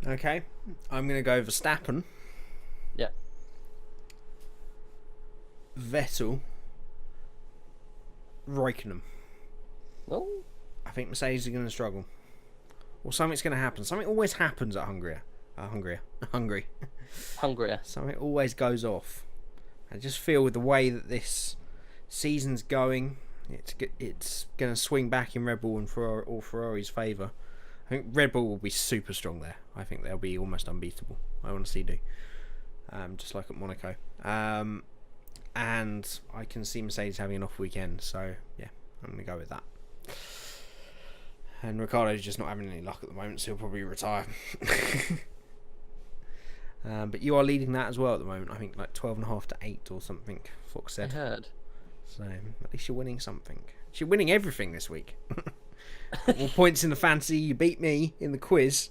Okay, I'm going to go Verstappen. Yeah. Vettel, Raikkonen. Oh. I think Mercedes are going to struggle. Or something's going to happen. Something always happens at Hungary. Hungrier. Something always goes off. I just feel with the way that this season's going, it's going to swing back in Red Bull and Ferrari's favour. I think Red Bull will be super strong there. I think they'll be almost unbeatable. I honestly do. Just like at Monaco. And I can see Mercedes having an off weekend. So, yeah, I'm going to go with that. And Ricciardo's just not having any luck at the moment, so he'll probably retire. But you are leading that as well at the moment. I think like 12.5 to 8 or something, Fox said. I heard. So at least you're winning something. You're winning everything this week. More points in the fantasy. You beat me in the quiz.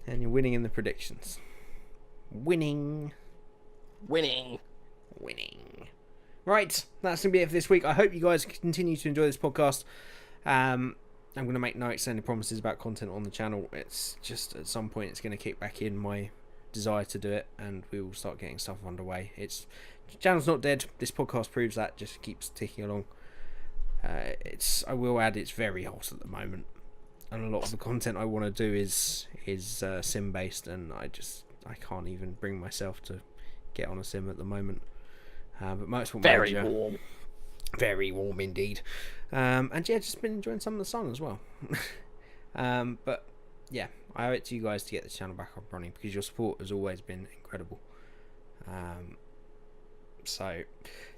And you're winning in the predictions. Winning. Right, that's going to be it for this week. I hope you guys continue to enjoy this podcast. I'm going to make no extended promises about content on the channel. It's just at some point it's going to kick back in my desire to do it, and we will start getting stuff underway. The channel's not dead. This podcast proves that. Just keeps ticking along. I will add, it's very hot at the moment, and a lot of the content I want to do is sim based, and I can't even bring myself to get on a sim at the moment. But Motorsport Manager, very warm indeed. And yeah, just been enjoying some of the sun as well. But yeah, I owe it to you guys to get the channel back up running, because your support has always been incredible. So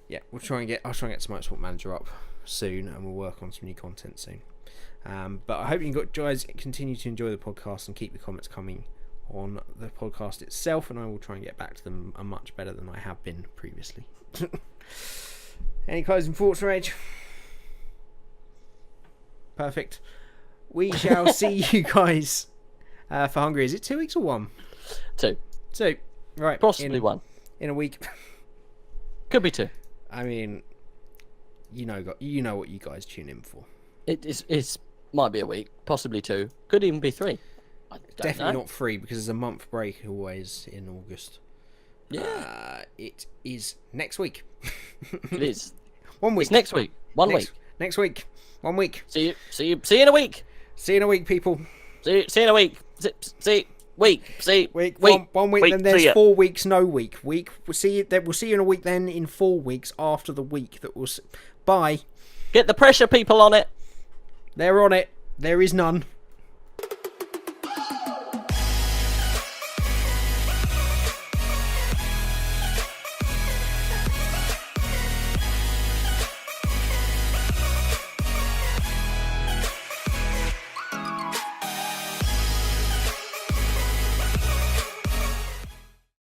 yeah, I'll try and get some Motorsport Manager up soon, and we'll work on some new content soon. But I hope you guys continue to enjoy the podcast and keep the comments coming on the podcast itself, and I will try and get back to them much better than I have been previously. Any closing thoughts, Reg? Perfect. We shall see you guys for Hungary. Is it 2 weeks or 1? 2. Right. Possibly 1. In a week. Could be 2. I mean, you know what you guys tune in for. It's might be a week, possibly 2. Could even be 3. Definitely not 3, because there's a month break always in August. Yeah. It is next week. It is. 1 week. It's next week. Week. Next week. 1 week. See you in a week. See you in a week, people. See you in a week. See week. See week. Week. One week. Then there's 4 weeks. No week. We'll see you in a week. Then in 4 weeks after the week that we'll. Bye. Get the pressure people on it. They're on it. There is none.